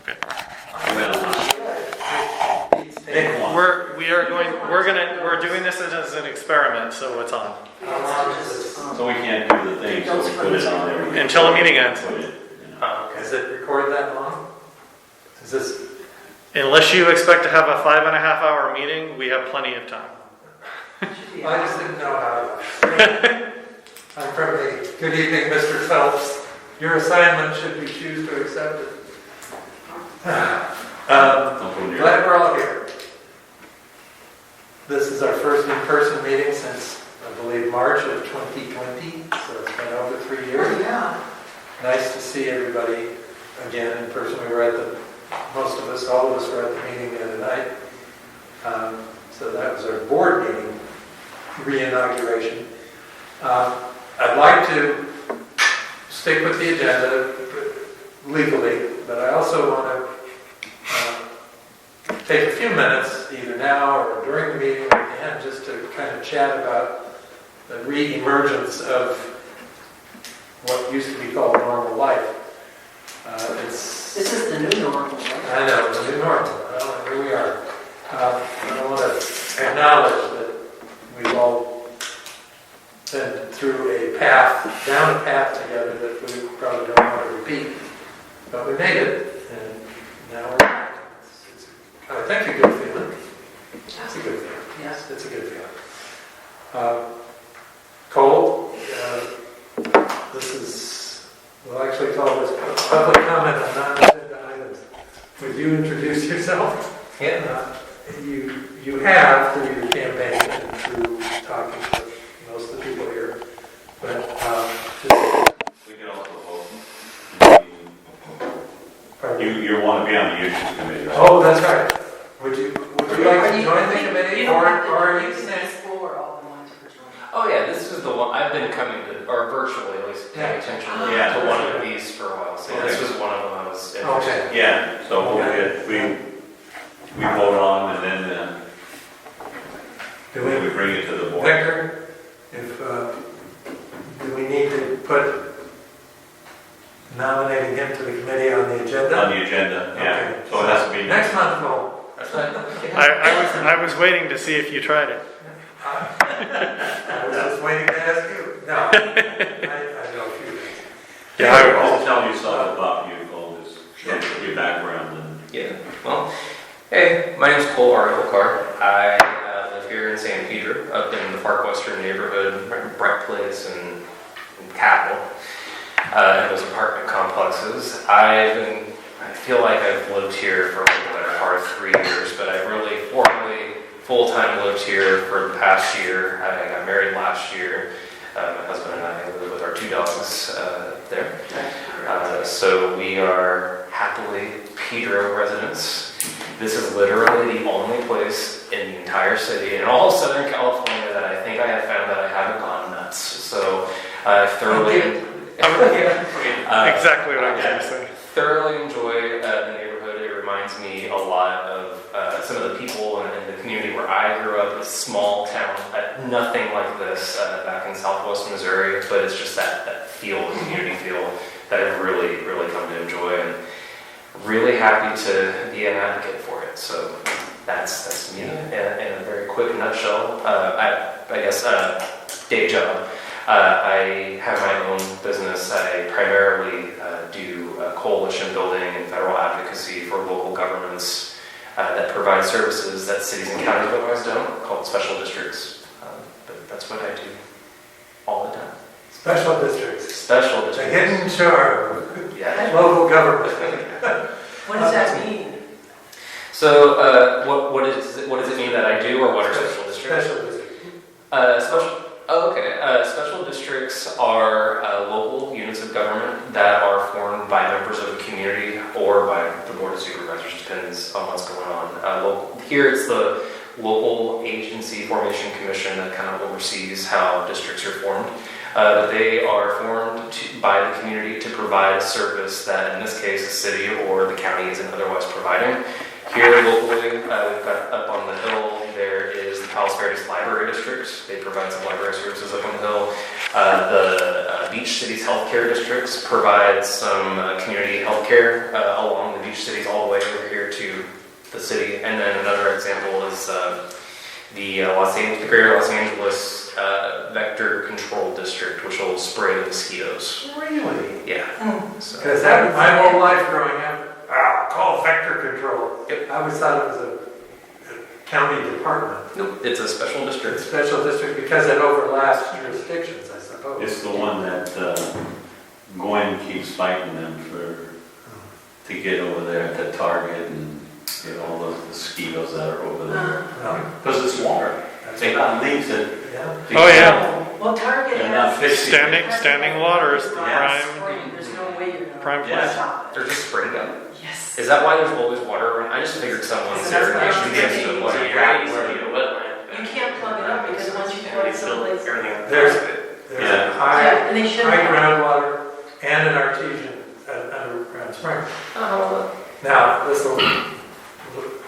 Okay. We're doing this as an experiment, so it's on. So we can't do the thing, so we put it on there. Until the meeting ends. Is it recorded that long? Is this? Unless you expect to have a 5.5-hour meeting, we have plenty of time. I just didn't know how. I'm probably, good evening, Mr. Phelps. Your assignment should we choose to accept it. Glad we're all here. This is our first in-person meeting since, I believe, March of 2020, so it's been over 3 years. Yeah. Nice to see everybody again in person. We were at most of us, all of us were at the meeting the other night. So that was our board meeting re-inauguration. I'd like to stick with the agenda legally, but I also want to take a few minutes, either now or during the meeting or at the end, just to kind of chat about the re-emergence of what used to be called normal life. This is the new normal, right? I know, it's the new normal. Well, here we are. I want to acknowledge that we've all been through down a path together that we probably don't want to repeat. But we made it, and now we're back. I think a good feeling. It's a good feeling. Yes. It's a good feeling. Cole, this is, we'll actually call this public comment on non-agenda items. Would you introduce yourself? Yeah. You have through your campaign and through talking to most of the people here, but just... We can also vote. You want to be on the issues committee, right? Oh, that's right. Would you like to join the committee, or are you saying? Oh yeah, this is the one I've been coming to, or virtually at least, paying attention to one of these for a while. So this was one of them I was interested in. Yeah, so we vote on, and then we bring it to the board. Victor, do we need to put nominating him to the committee on the agenda? On the agenda, yeah. Okay. So it has to be Next month, Cole. I was waiting to see if you tried it. I was just waiting to ask you. No, I know a few things. Yeah, I'll tell you something about you, Cole, just your background. And Yeah. Well, hey, my name's Cole Arnold-Carr. I live here in San Pedro, up in the Park Western neighborhood, right in Brett Place and Capitol, in those apartment complexes. I feel like I've lived here for a little better part of 3 years, but I've really formally full-time lived here for the past year. I got married last year. My husband and I live with our 2 dogs there. So we are happily Pedro residents. This is literally the only place in the entire city, in all of Southern California, that I think I have found that I haven't gone nuts. So I thoroughly... Exactly what I was going to say. Thoroughly enjoy the neighborhood. It reminds me a lot of some of the people in the community where I grew up. It's a small town, nothing like this back in Southwest Missouri, but it's just that feel, community feel that I've really, really come to enjoy, and really happy to be an advocate for it. So that's me in a very quick nutshell. I guess day job. I have my own business. I primarily do coalition building and federal advocacy for local governments that provide services that cities and counties otherwise don't, called special districts. But that's what I do all the time. Special districts. Special The districts. hidden charm. Yeah. Local government. What does that mean? So what does it mean that I do, or what are special districts? Special districts. Special districts are local units of government that are formed by members of the community or by the Board of Supervisors, depends on what's going on. Here it's the Local Agency Formation Commission that kind of oversees how districts are formed. But they are formed by the community to provide a service that, in this case, the city or the county isn't otherwise providing. Here locally, we've got up on the hill, there is the Palos Verdes Library District. They provide some library services up on the hill. The Beach Cities Healthcare Districts provide some community healthcare along the beach beach cities all the way over here to the city. And then another example is the Greater Los Angeles Vector Control District, which will spray the mosquitoes. Really? Yeah. So, Because my whole life growing up, call vector control. Yep. I always thought it was a county department. nope, it's a special It's district. a special district because it overlaps jurisdictions, I suppose. It's the one that Gwen keeps fighting them to get over there at the Target and get all those mosquitoes that are over there. Because it's water. They got leaks that. Yeah. Oh, yeah. Well, Target They're not has. fixing. Standing water is the Yes. prime. There's no way you're gonna. Prime place. stop They're it. just sprayed up. Yes. Is that why there's always water around? I just figured someone's So that's irrigation what I'm system thinking. was a Yeah. crazy wetland. You can't plug it up because once you plug it someplace. There's Yeah. a high, Yeah, and they shouldn't. high groundwater and an artesian underground spring. Oh, Now, this will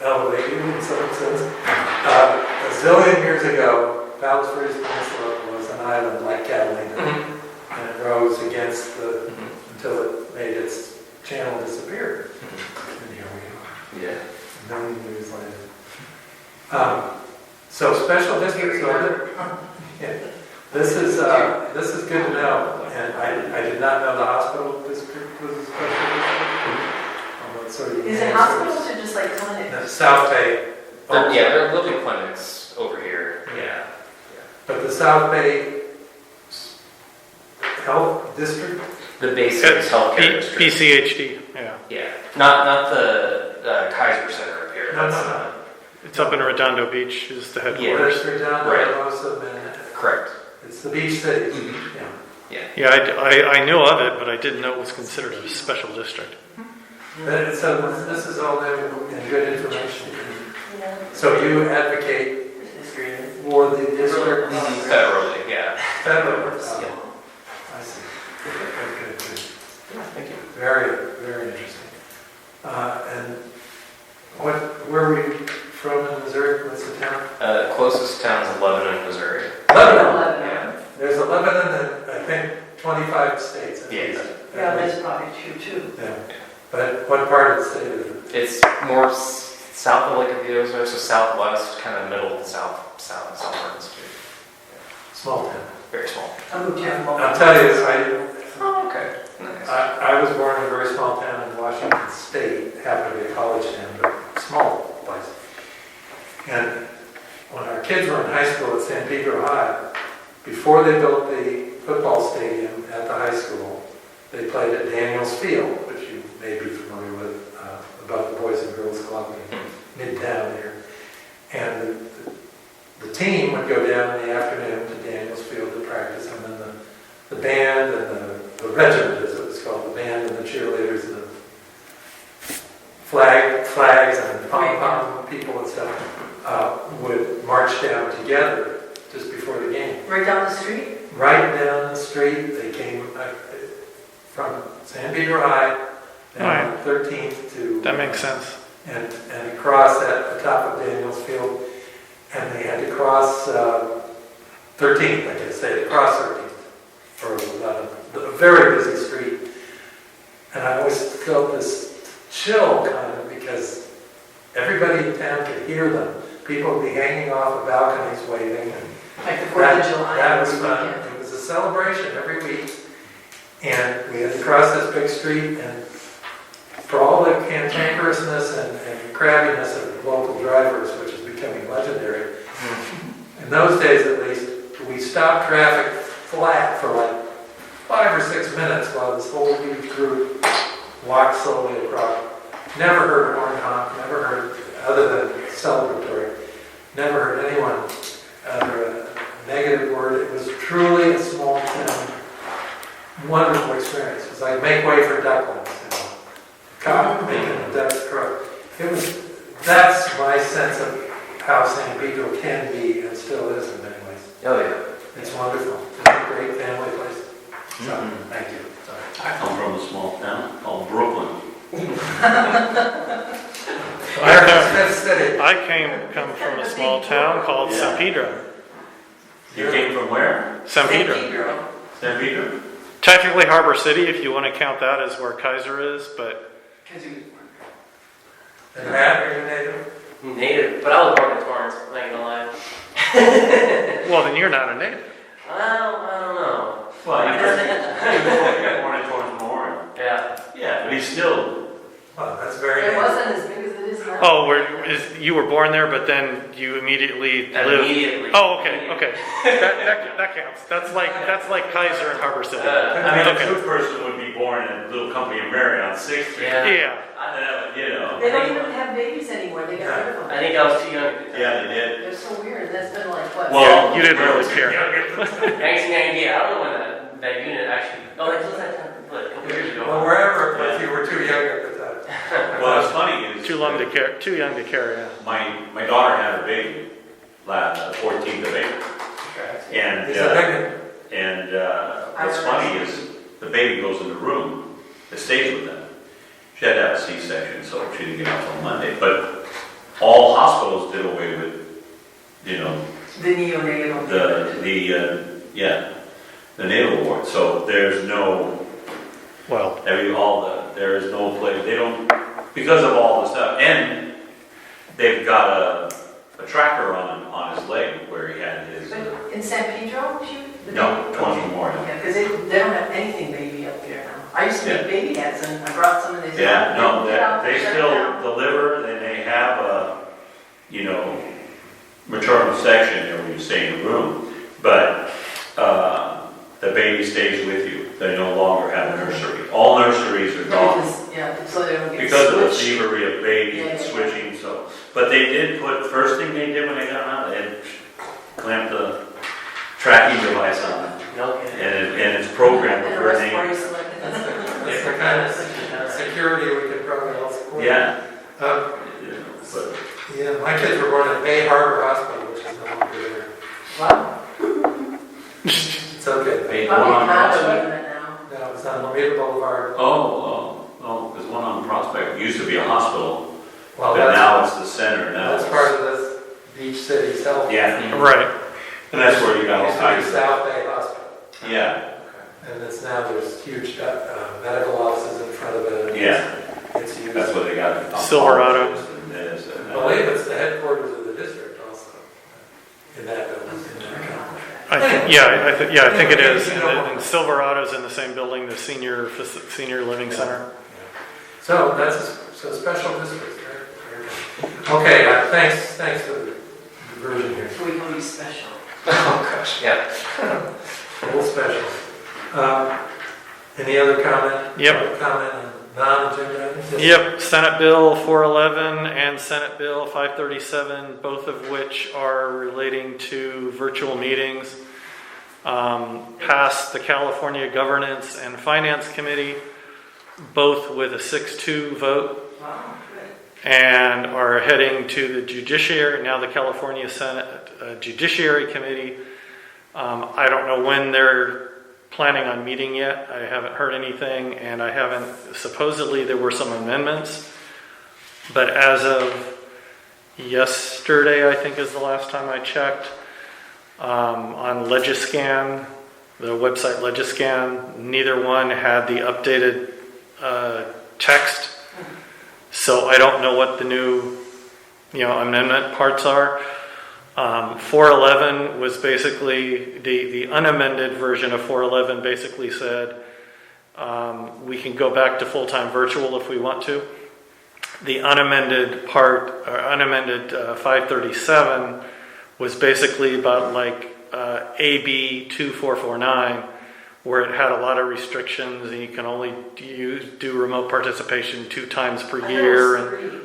elevate you in some sense. A zillion years ago, Palos Verdes Peninsula was an island like Catalina, and it rose against until it made its channel disappear. And here we are, yeah. a million years later. So special districts are yeah. This is good to know, and I did not know the hospital district was a special district. Sort of Is it hospitals or just like clinics? No, South Bay. Yeah, there are living clinics over here. Yeah. But the South Bay Health District? The basic healthcare district. PCHD, yeah. Yeah. Not the Kaiser Center up here. No, That's, no, no. It's up in Redondo Beach is the headquarters. Western down Right. there, most of them, Correct. it's the beach cities. Mhm. Yeah. Yeah, I knew of it, but I didn't know it was considered a special district. So this is all new and good information. Yeah. So you advocate for the district? Federally, yeah. Federal. Yeah. I see. Good. Yeah, thank you. Very, very interesting. And where are we from in Missouri? What's the town? Closest town's Lebanon, Missouri. Lebanon. Yeah. There's a Lebanon in, I think, 25 states. at Yeah. least. Yeah, that's probably true too. Yeah. But what part of the state is it? It's more south of Lake of the Ozarks, so southwest, kind of middle to south part of the state. Small town. Very small. I moved here from I'll tell you, Oh, okay. Nice. I was born in a very small town in Washington State, happened to be a college town, but small place. And when our kids were in high school at San Pedro High, before they built the football stadium at the high school, they played at Daniels Field, which you may be familiar with, about the Boys and Girls Club in Midtown here. And the team would go down in the afternoon to Daniels Field to practice, and then the band and the regiment, as it was called, the band and the cheerleaders and the flags and the pom-pom people and stuff would march down together just before the game. Right down the street? Right down the street, they came from San Pedro High down 13th to... That makes sense. And across at the top of Daniels Field, and they had to cross 13th, I guess. They had to cross 13th for a very busy street. And I always felt this chill kind of because everybody in town could hear them. People would be hanging off of balconies waving. And Like the 4th of July. that was every fun. weekend. It was a celebration every week. And we had to cross this big street, and for all the cantankerousness and crabbiness of local drivers, which is becoming legendary, in those days at least, we stopped traffic flat for like 5 or 6 minutes while this whole huge group walked slowly across. Never heard a horn honk, never heard, other than celebratory, never heard anyone utter a negative word. It was truly a small town, wonderful experience. It was like make way for ducklings, cop making a duck's croak. That's my sense of how San Pedro can be and still is in many ways. Oh, yeah. It's wonderful. It's a great family place. So, thank you. Sorry. I come from a small town called Brooklyn. I come from a small town called San Pedro. You came from where? San Pedro. San Pedro? Technically Harbor City, if you want to count that as where Kaiser is, but And Matt, are you native? Native, but I was born in Torrance, I'm not gonna lie. Well, then you're not a native. I don't know. Well, he was born in Torrance Memorial. Yeah. Yeah, but he's still, Well, that's very It native. wasn't as big as it is now. Oh, you were born there, but then you immediately lived. Immediately. Oh, okay. That counts. That's like Kaiser and Harbor City. I mean, Okay. a true person would be born in a little company in Marion on 6th Street. Yeah. Yeah. You know. They don't even have babies anymore, they got rid of them. I think I was too young. Yeah, they did. They're so weird, that's been like, what? Well, You didn't really care. 1990, I don't know when that unit actually, oh, that was that time, what, a couple years ago. Well, wherever it was, you were too young at the time. Well, what's funny is. Too young to care. Yeah. My daughter had a baby, last 14th of April. And, It's a big and what's funny is the baby goes in the room, it stays with them. She had to have a C-section, so she didn't get out till Monday. But all hospitals did away with, The neonatal. the natal ward. So there's no, Well, there is no place, they don't, because of all the stuff. And they've got a tracker on his leg where he had his, But in San Pedro, no, 20 Memorial. Yeah, because they don't have anything baby up there now. I used to Yeah. make baby hats and I brought some and they said. Yeah, no, they shut it still down. deliver, and they have a, maternal section there when you stay in the room, but the baby stays with you. They no longer have a nursery. All nurseries are gone Yeah, so they don't get because of the switched. thievery of babies Yeah, and yeah. switching, so. But they did first thing they did when they got out, they had clamped the tracking device on it, Okay. and it's programmed And with a her respiratory name. selected. It's the kind of security we can probably all support. Yeah. Um, But Yeah, my kids were born at Bay Harbor Hospital, which is no longer there. Wow. It's okay. they Probably one on not Prospect. doing it now. No, it's on Lomita Boulevard. Oh, there's one on Prospect. It used to be a hospital, Well, but now it's the center now. that's part of this Beach City's health. Yeah, right. and that's where you got all Used to be kinds of. South Bay Hospital. Yeah, And it's now, there's huge medical offices in front of it. Yeah. It's used. that's what they got. Silverado. And this and I that. believe it's the headquarters of the district also, in that building. I think it is. And Silverado's in the same building, the senior living center. So that's a special district, right? Okay, thanks for the diversion here. So we can be special. Oh, gosh. Yeah. A little special. Any other comment? Yep. Comment on non-agenda items? Yep, Senate Bill 411 and Senate Bill 537, both of which are relating to virtual meetings, passed the California Governance and Finance Committee, both with a 6-2 vote, Wow, good. and are heading to the Judiciary, now the California Senate Judiciary Committee. I don't know when they're planning on meeting yet. I haven't heard anything, and I haven't, supposedly there were some amendments, but as of yesterday, I think is the last time I checked, on Legiscan, the website Legiscan, neither one had the updated text, so I don't know what the new amendment parts are. 411 was basically, the unamended version of 411 basically said we can go back to full-time virtual if we want to. The unamended part, or unamended 537 was basically about like AB 2449, where it had a lot of restrictions and you can only do remote participation 2 times per year. And Three.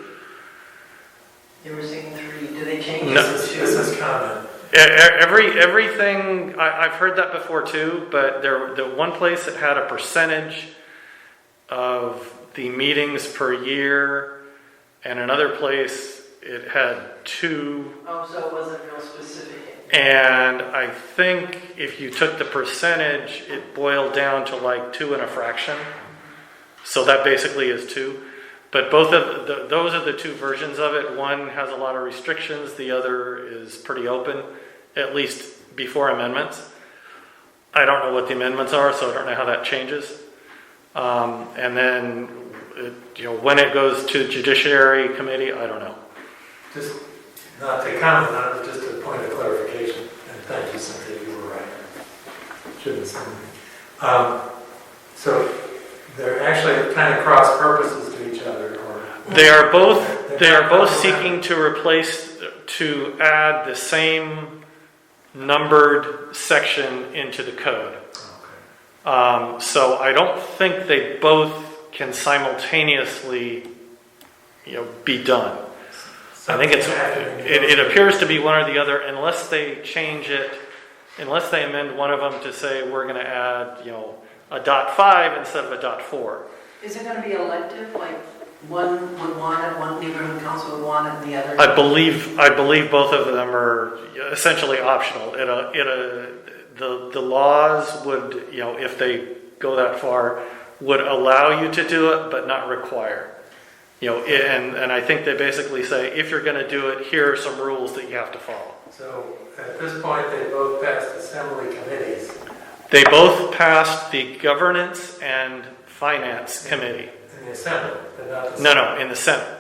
You were saying 3. Do they change No. this to 2? This is comment. everything, I've heard that before too, but the one place that had a percentage of the meetings per year, and another place it had 2. Oh, so it wasn't real specific. And I think if you took the percentage, it boiled down to like 2 and a fraction. So that basically is 2. But both of those are the 2 versions of it. One has a lot of restrictions. The other is pretty open, at least before amendments. I don't know what the amendments are, so I don't know how that changes. And then when it goes to Judiciary Committee, I don't know. Just not to comment on it, just a point of clarification. And thank you, Cynthia, you were right. Shouldn't have said anything. So they're actually kind of cross purposes to each other, or They are both seeking to add the same numbered section into the code. So I don't think they both can simultaneously, be done. I think it appears to be one or the other, unless they change it, unless they amend one of them to say we're going to add, a .5 instead of a .4. Is it going to be elective, like one would want it, one neighborhood council would want it, and the other? I believe both of them are essentially optional. The laws would, if they go that far, would allow you to do it, but not require. And I think they basically say, if you're going to do it, here are some rules that you have to follow. so at this point they both passed assembly committees. They both passed the Governance and Finance Committee. In the assembly, but not the No, in the Senate.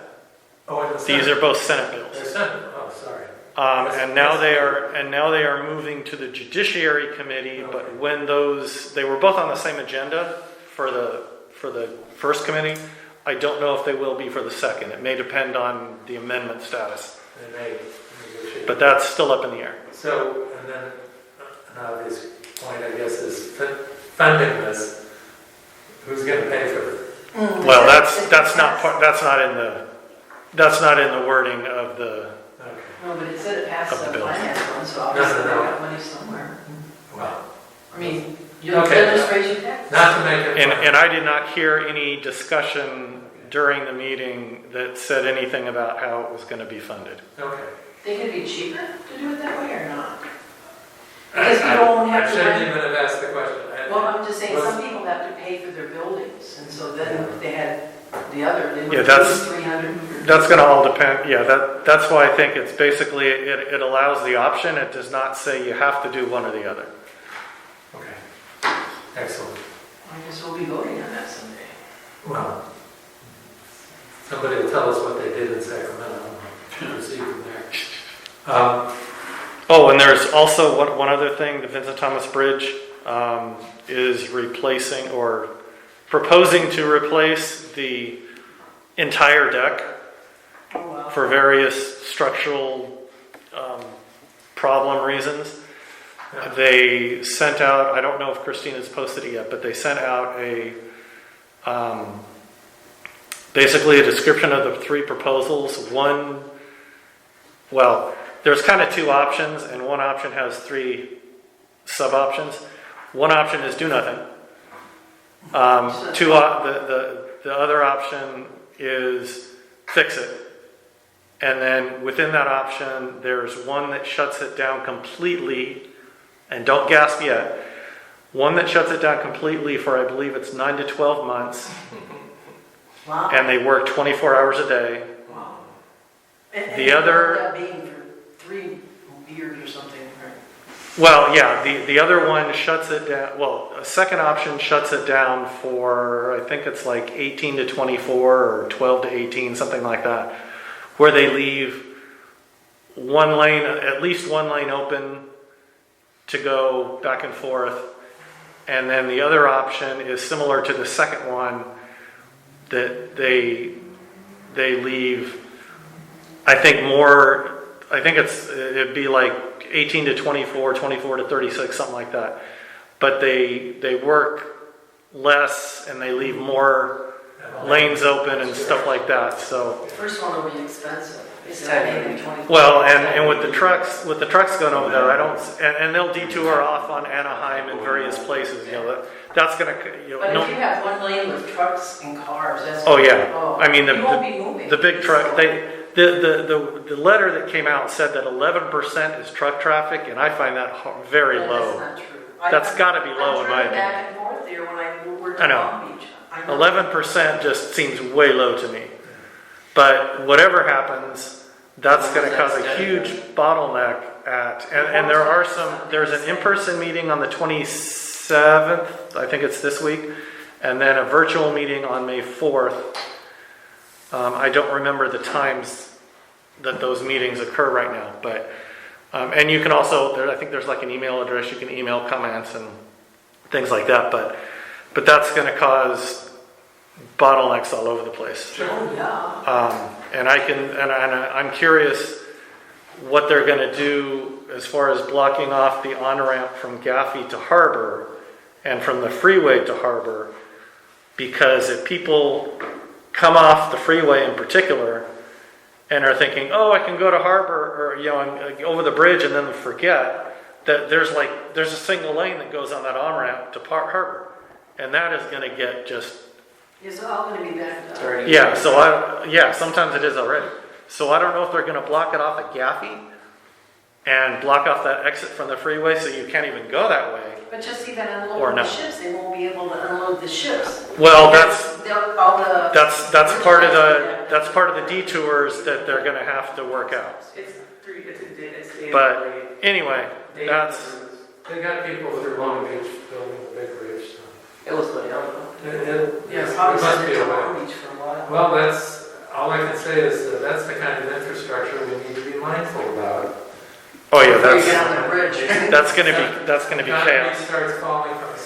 Oh, in the Senate. These are both Senate bills. They're Senate. Oh, sorry. And now they are moving to the Judiciary Committee. But when they were both on the same agenda for the first committee, I don't know if they will be for the second. It may depend on the amendment status. They may negotiate. But that's still up in the air. So, and then an obvious point, I guess, is funding this. Who's going to pay for it? Well, that's not in the wording of the. Okay. No, but it said it passed Of the the bills. finance one, so obviously they No. got money somewhere. Well, I mean, you'll Okay. just raise your taxes. not to make it. And I did not hear any discussion during the meeting that said anything about how it was going to be funded. Okay. Think it'd be cheaper to do it that way or not? Because people won't have I to shouldn't rent. even have asked the question. Well, I'm just saying, Was- some people have to pay for their buildings, and so then if they had the other, they Yeah, would that's- lose 300. That's going to all depend. Yeah, that's why I think it's basically it allows the option. It does not say you have to do one or the other. Okay. Excellent. I guess we'll be voting on that someday. Well, somebody will tell us what they did in Sacramento. We'll proceed from there. Oh, and there's also one other thing. The Vincent Thomas Bridge is replacing or proposing to replace the entire deck Oh, wow. for various structural problem reasons. They sent out, I don't know if Christina's posted it yet, but they sent out basically a description of the three proposals. There's kind of two options, and one option has three sub-options. One option is do nothing. The other option is fix it. And then within that option, there's one that shuts it down completely, and don't gasp yet, one that shuts it down completely for, I believe it's 9 to 12 months, Wow. and they work 24 hours a day. Wow. And The other- that being for 3 years or something, right? Well, yeah, the other one shuts it down, a second option shuts it down for, I think it's like 18 to 24 or 12 to 18, something like that, where they leave one lane, at least one lane open to go back and forth. And then the other option is similar to the second one, that they leave, it'd be like 18 to 24, 24 to 36, something like that. But they work less and they leave more lanes open and stuff like that. So, The first one will be expensive. It's maybe 20. well, and with the trucks going over there, and they'll detour off on Anaheim and various places. That's gonna, But if you have one lane with trucks and cars, that's. Oh, yeah. I mean, you won't be moving. the big truck, the letter that came out said that 11% is truck traffic, and I find that very That's low. not true. That's gotta be low in my I'm driving opinion. back and forth there when I worked I in know. Long Beach. I know. 11% just seems way low to me. But whatever happens, that's going to cause a huge bottleneck and there's an in-person meeting on the 27th, I think it's this week, and then a virtual meeting on May 4th. I don't remember the times that those meetings occur right now, but, and you can also, I think there's like an email address, you can email comments and things like that, but that's going to cause bottlenecks all over the place. Oh, yeah. And I'm curious what they're going to do as far as blocking off the on-ramp from Gaffey to Harbor and from the freeway to Harbor, because if people come off the freeway in particular and are thinking, oh, I can go to Harbor or, and over the bridge, and then forget that there's a single lane that goes on that on-ramp to Harbor, and that is going to get just... It's all going to be backed up. Sometimes it is already. So I don't know if they're going to block it off at Gaffey and block off that exit from the freeway so you can't even go that way. But just even Or unloading no. the ships, they won't be able to unload the ships. Well, All the... that's part of the detours that they're going to have to work out. It's But anyway, that's... They got people through Long Beach building the big bridge. So. It was what Yeah, it probably must send be it to a way. Long Beach for a while. Well, that's, all I can say is that that's the kind of infrastructure we need to be mindful about. Oh yeah, Before you get on the bridge. that's going to be chaos. Concrete starts falling from a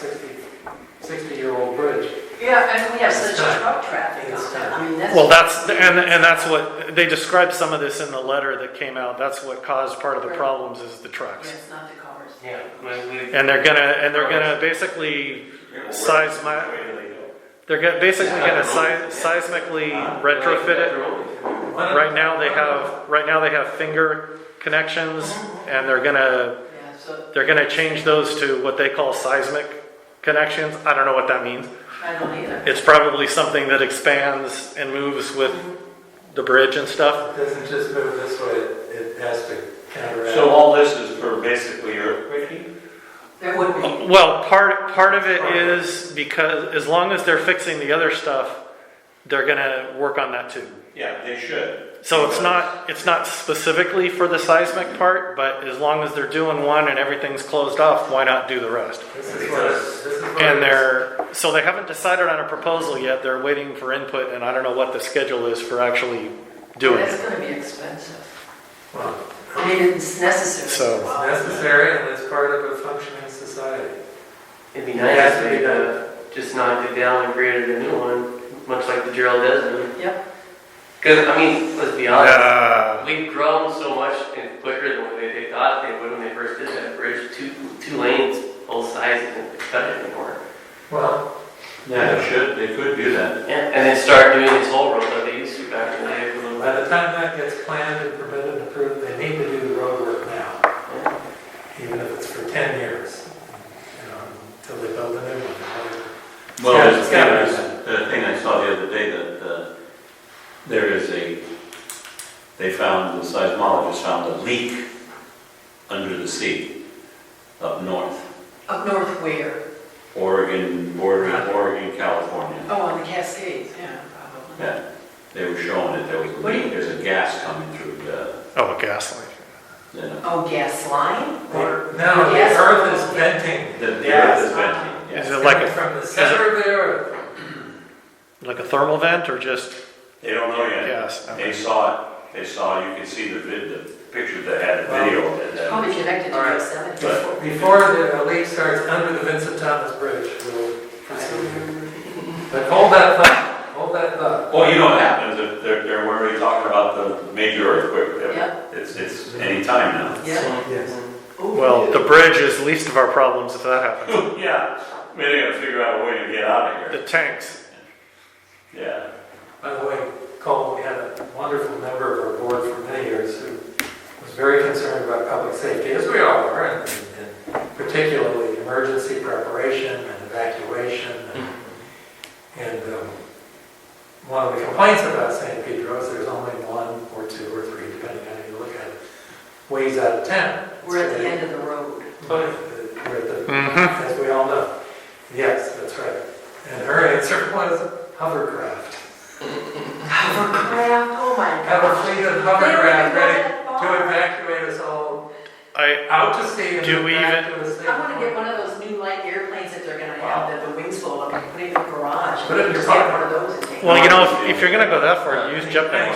60-year-old bridge. Yeah, and we have such It's time. truck traffic on that. I mean, that's... Well, that's what they described some of this in the letter that came out. That's what caused part of the problems is the Yeah, trucks. it's not the cars. Yeah, And they're gonna basically basically gonna seismically retrofit it. Right now they have finger connections, and they're Yeah, so gonna change those to what they call seismic connections. I don't know what that means. I don't either. It's probably something that expands and moves with the bridge and stuff. It doesn't just move this way, it has to counteract. So all this is for basically earthquake heat? There would be. Well, part of it is because as long as they're fixing the other stuff, they're gonna work on that too. Yeah, they should. So it's not specifically for the seismic part, but as long as they're doing one and everything's closed off, why not do the rest? This is what And so they haven't decided on a proposal yet. They're waiting for input, and I don't know what the schedule is for actually doing That's it. going to be expensive. Well, I mean, it's necessary. So- it's necessary and it's part of a functioning society. it'd be nice if they just knocked it down and created a new one, much like the Gerald does. Yep. Because, I mean, let's be honest, Yeah. we've grown so much and quicker than what they thought they would when they first did that bridge. Two lanes, both sides, and cut it anymore. Well, Yeah, they could do that. Yeah, and then start doing these toll roads like they used to back in the day. For a little by bit. the time that gets planned and permitted and approved, they need to do the road work now, even if it's for 10 years, until they build a new one. Well, Yeah, there's it's gotta be the thing I saw the other day that they found, the seismologists found a leak under the sea up north. Up north where? Oregon, bordering Oregon, California. Oh, on the Cascades, yeah, probably. Yeah, they were showing it, there was a What do you- leak, there's a gas coming through Oh, a gas line. Oh, gas line? Or No, the gas earth is line? venting. the earth is venting. Is Yeah. it like Coming from the center of the earth. a thermal vent or just They don't know yet. gas? They saw it, you could see the picture that had a video of it. Probably connected to All right. the 70. But- Before the leak starts under the Vincent Thomas Bridge, we'll proceed. But hold that thought. Well, you know what happens if they're already talking about the major earthquake. Yeah. It's any time now. Yeah. Yes. Ooh. Well, the bridge is least of our problems if that happens. Yeah, I mean, they gotta figure out a way to get out of The here. tanks. Yeah. By the way, Cole, we had a wonderful member of our board for many years who was very concerned about public safety, as we all are, and particularly emergency preparation and evacuation. And one of the complaints about St. Pedro is there's only one or two or three, depending on how you look at it, ways out of town. We're at the end of the road. We're at the, Mhm. as we all know. Yes, that's right. And her answer was hovercraft. Hovercraft, oh my Have a God. fleet of They don't hovercraft even go ready that to far. evacuate us all I out to sea and Do then we back even- to the state. I want to get one of those new light airplanes that they're going to have, that the wings fold up and put putting a garage. Put it in your Just get pocket. one of those and take Well, it. you know, if you're gonna go that far, use jetpacks.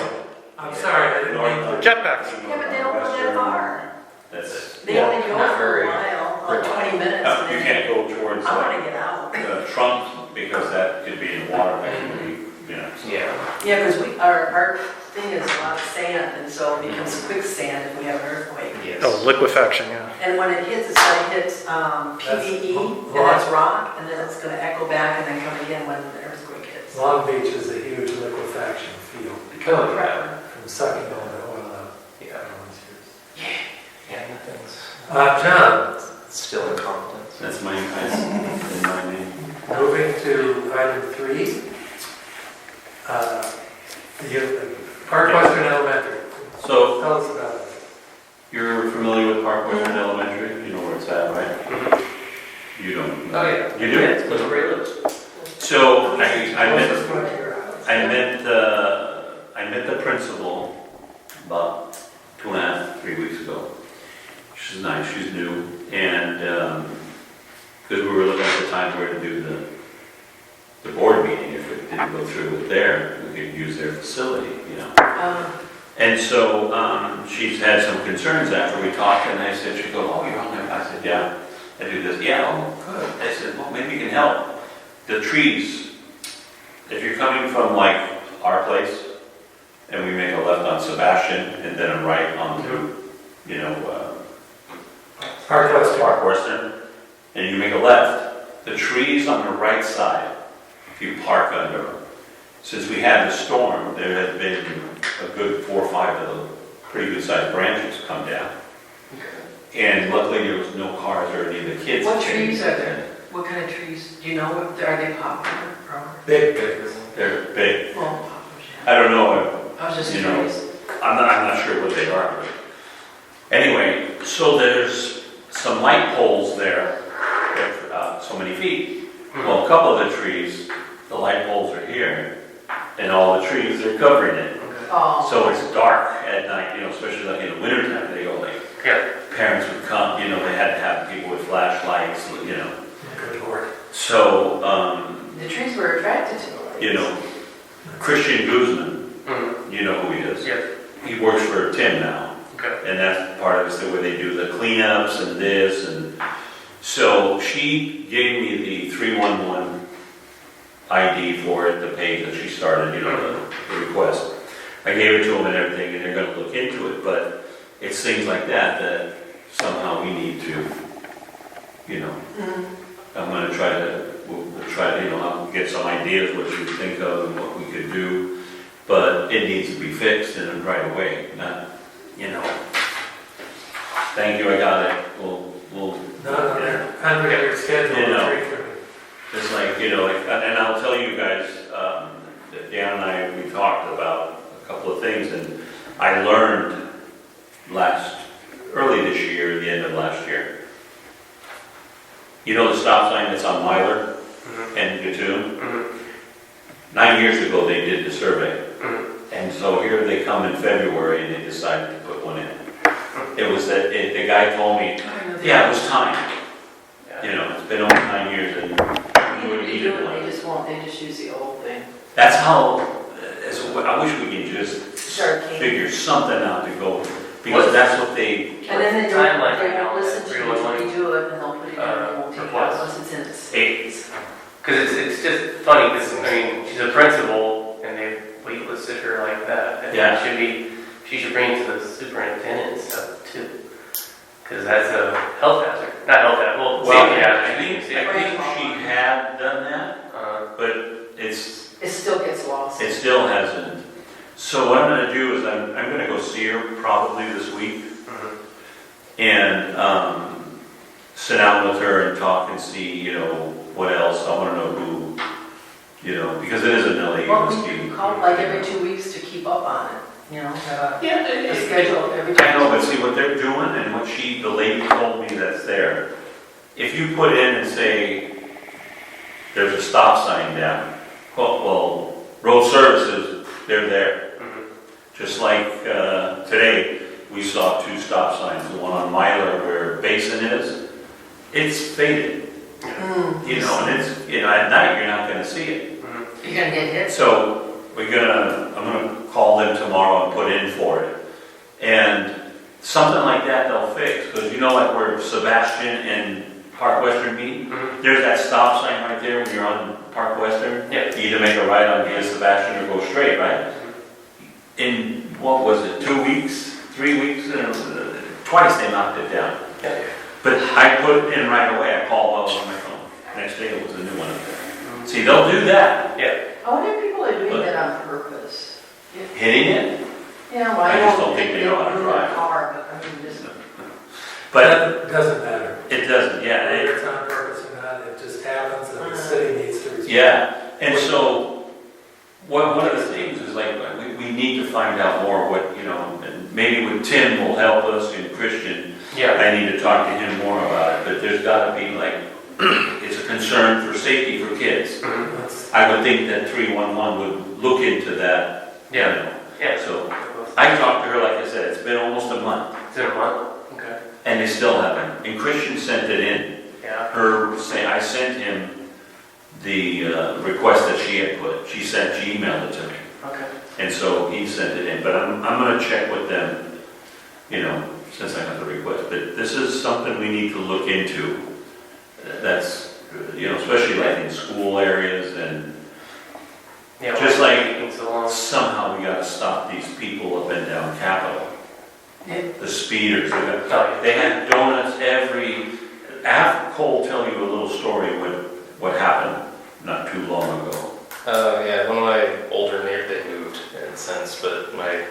I'm sorry, I didn't mean to. Jetpacks. Yeah, but they don't go that far. That's, They only go Not for very- a mile, like 20 minutes. no, and you then- can't go towards I want to get out. Trunk, because that could be in the water, that could be, you know. Yeah. Yeah, because our thing is a lot of sand, and so it becomes quicksand if we have an earthquake. Yes. Oh, liquefaction, yeah. And when it hits, it's going to hit PVE, and that's rock, and then it's going to echo back and then come again when the earthquake hits. Long Beach is a huge liquefaction field Oh, yeah. from sucking all the oil out. Yeah. Yeah, nothing's John, still in competence. That's my advice, in my name. moving to item 3. Park Western Elementary. So, Tell us about it. you're familiar with Park Western Elementary? You know where it's at, right? You don't? Oh, yeah. You do? Yeah, it's close to where he lives. So, Closest one to your house. I met the principal about 2.5, 3 weeks ago. She's nice, she's new, and, because we were looking at the time where to do the board meeting, if it didn't go through with there, we could use their facility, you know. And so, she's had some concerns after we talked, and I said, she goes, oh, you're on there? I said, yeah, I do this. Yeah, oh, good. I said, well, maybe you can help. The trees, if you're coming from like our place, and we make a left on Sebastian, and then a right onto, you know, Park Western. Park Western, and you make a left, the trees on the right side, if you park under them, since we had the storm, there had been a good 4 or 5 of the pretty good sized branches come down. And luckily there was no cars or any of the kids. What that came. trees are there? What kind of trees? Do you know? Are they popular? Or? Big. They're big. Well, poplars, I don't know, yeah. I was just You know. curious. I'm not sure what they are. But anyway, so there's some light poles there at so many feet. Well, a couple of the trees, the light poles are here, and all the trees are covering it. Oh. So it's dark at night, you know, especially like in the wintertime, they go like, Yeah. parents would come, you know, they had to have people with flashlights, you know. Good Lord. So, The trees were attracted to it. you know, Christian Guzman, Mm-hmm. you know who he is. Yeah. He works for Tim now. Okay. And that's part of it, where they do the cleanups and this, and so she gave me the 311 ID for it, the page that she started, you know, the request. I gave it to them and everything, and they're gonna look into it, but it's things like that somehow we need to, you know, I'm gonna we'll try to, you know, I'll get some ideas what you think of and what we could do, but it needs to be fixed and right away, not, you know, thank you, I got it, we'll, No, yeah. under your schedule. You know. tree trimming. It's like, you know, and I'll tell you guys, that Dan and I, we talked about a couple of things, and I learned early this year, the end of last year. You know the stop sign that's on Myler and Gatun? Mm-hmm. 9 years ago, they did the survey. Mm-hmm. And so here they come in February and they decided to put one in. It was that, the guy told me, yeah, it was time. You know, it's been over 9 years and we would They need do it. it, they just won't, they just use the old thing. That's how, I wish we could just Start king. figure something out to go, because that's what they, And then they Timeline don't, they right now, won't listen to you until 311. you do it, and they'll put it in, and they won't take it out request. once it's in the states. Because it's just funny, because, I mean, she's a principal, and they waitlisted her like that. And Yeah. she should bring it to the superintendent and stuff, too. Because that's a health hazard. Not health hazard, well, well, safety I hazard. think Safety. she had done that, Uh, but It still gets lost. it still hasn't. So what I'm gonna do is I'm gonna go see her probably this week mhm. and, sit down with her and talk and see, you know, what else. I wanna know who, you know, because it is an Well, LAUSD. we call like every 2 weeks to keep up on it, you know, have Yeah, a schedule every 2 I know, but weeks. see what they're doing and what the lady told me that's there. If you put in and say, there's a stop sign down, well, road services, they're there. Mhm. Just like, today, we saw 2 stop signs, the one on Myler where Basin is, it's faded, you know, and it's at night, you're not gonna see it. You're gonna get hit. So I'm gonna call them tomorrow and put in for it. And something like that they'll fix, because you know, like where Sebastian and Park Western meet, there's that stop sign right there when you're on Park Western. Yeah. You either make a right on via Sebastian or go straight, right? In, what was it, 2 weeks, 3 weeks, twice they knocked it down. Yeah. But I put it in right away, I called on my phone. Next day it was a new one up there. See, they'll do that. Yeah. I wonder if people are doing that on purpose. Hitting it, Yeah, well, I I just don't don't think think they they know how to ruin drive. a car, but I mean, just. but That doesn't matter. it doesn't, yeah. Whether it's on purpose or not, it just happens and the city needs to respond. Yeah, and so, one of the things is like, we need to find out more what, and maybe with Tim will help us and Christian, Yeah. I need to talk to him more about it, but there's gotta be like, it's a concern for safety for kids. That's- I would think that 311 would look into that. Yeah. Yeah. So, I talked to her, like I said, it's been almost a month, Is it a month? Okay. and they still haven't, and Christian sent it in. Yeah. I sent him the request that she had put. She emailed it to me. Okay. And so he sent it in, but I'm gonna check with them, since I got the request. But this is something we need to look into. That's, especially like in school areas, and Yeah. just like taking so long. somehow we gotta stop these people up and down Capitol. Yeah. The speeders, they had donuts have Cole tell you a little story what happened not too long ago. Yeah, one of my older neighbors, they moved since, but my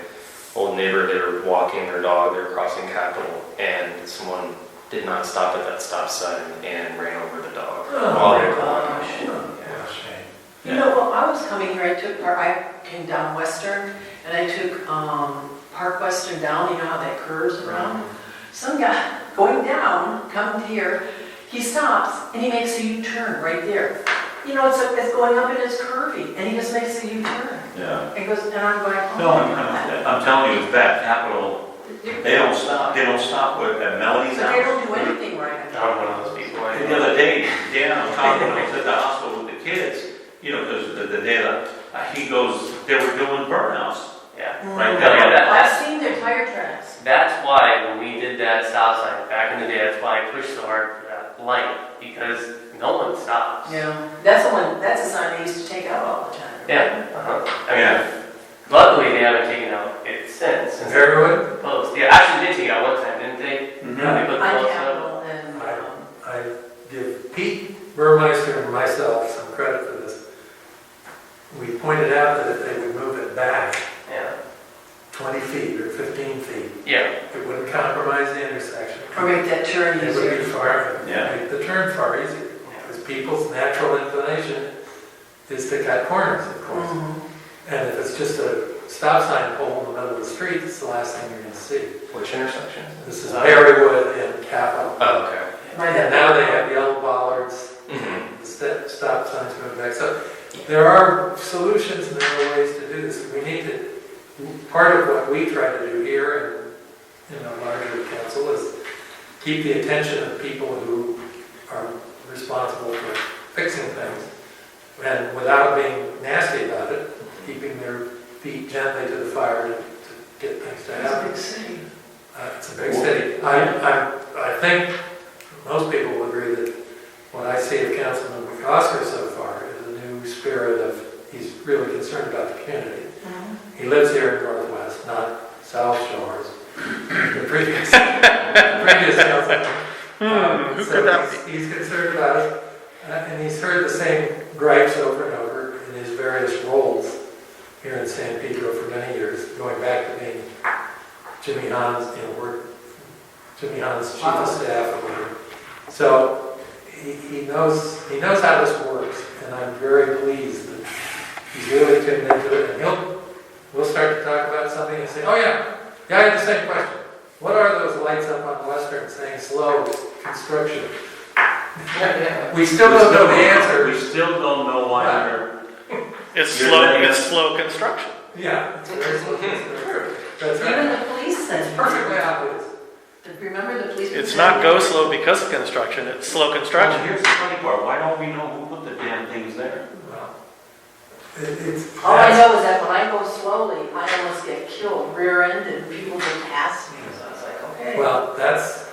old neighbor, they were walking their dog, they were crossing Capitol, and someone did not stop at that stop sign and ran over the dog. Oh, while they my were going. gosh. Oh, shame. You know, well, I was coming here, I came down Western, and I took Park Western down, you know how that curves around? Some guy going down, coming here, he stops, and he makes a U-turn right there. It's going up and it's curvy, and he just makes a U-turn. Yeah. And goes, and I'm going, oh No, my God. I'm telling you, it's bad. Capitol, they don't stop at Melody's But they house. don't do anything right. I'm one of those people. And the other day, Dan, I was talking, when I was at the hospital with the kids, because the day that, he goes, they were doing burnouts. Yeah. Right Yeah, there. I've seen their tire tracks. That's why when we did that stop sign back in the day, that's why I pushed so hard for that light, because no one stops. Yeah, that's a sign they used to take out all the time. Yeah. I mean, Yeah. luckily they haven't taken out it since. Since Fairwood, the post. Yeah, actually they did take it out one time, didn't they? Mhm. They put the On post up. Capitol and, I give Pete Burmeister and myself some credit for this. We pointed out that if they would move it back Yeah. 20 feet or 15 feet, Yeah. it wouldn't compromise the intersection. or make that turn It would be easier. far, Yeah. make the turn far easier. Because people's natural inclination is to cut corners, of course. Mhm. And if it's just a stop sign pole in the middle of the street, it's the last thing you're going to see. Which intersection? This is Berrywood and Capitol. Oh, okay. Might And have- now they have yellow bollards, Mm-hmm. the stop signs going back. So there are solutions and there are ways to do this. We need to, part of what we try to do here and in a larger council is keep the attention of people who are responsible for fixing things. And without being nasty about it, keeping their feet gently to the fire to get things to It's a happen. big city. It's a big city. I think most people will agree that what I see of Councilman McOsker so far is a new spirit of, he's really concerned about the community. He lives here in Northwest, not South Shores. The previous councilman. Who could that be? He's concerned about it, and he's heard the same gripes over and over in his various roles here in San Pedro for many years, going back to being Jimmy Hahn's, Jimmy Hahn's chief of staff or whatever. So he knows how this works, and I'm very pleased that he's really tuned into it. And we'll start to talk about something and say, oh yeah, I had the same question. What are those lights up on Western saying slow construction? We still don't know the answer. We still don't know why they're. It's You're slow, letting it's us- slow construction. Yeah, it's very slow construction. That's Even right. the police said. It's perfectly obvious. Remember the police? It's not go slow because of construction, it's slow Well, construction. here's the funny part, why don't we know who put the damn things there? Well, it's. All I know is that when I go slowly, I almost get killed, rear end, and people go past me, so I was like, okay. Well, that's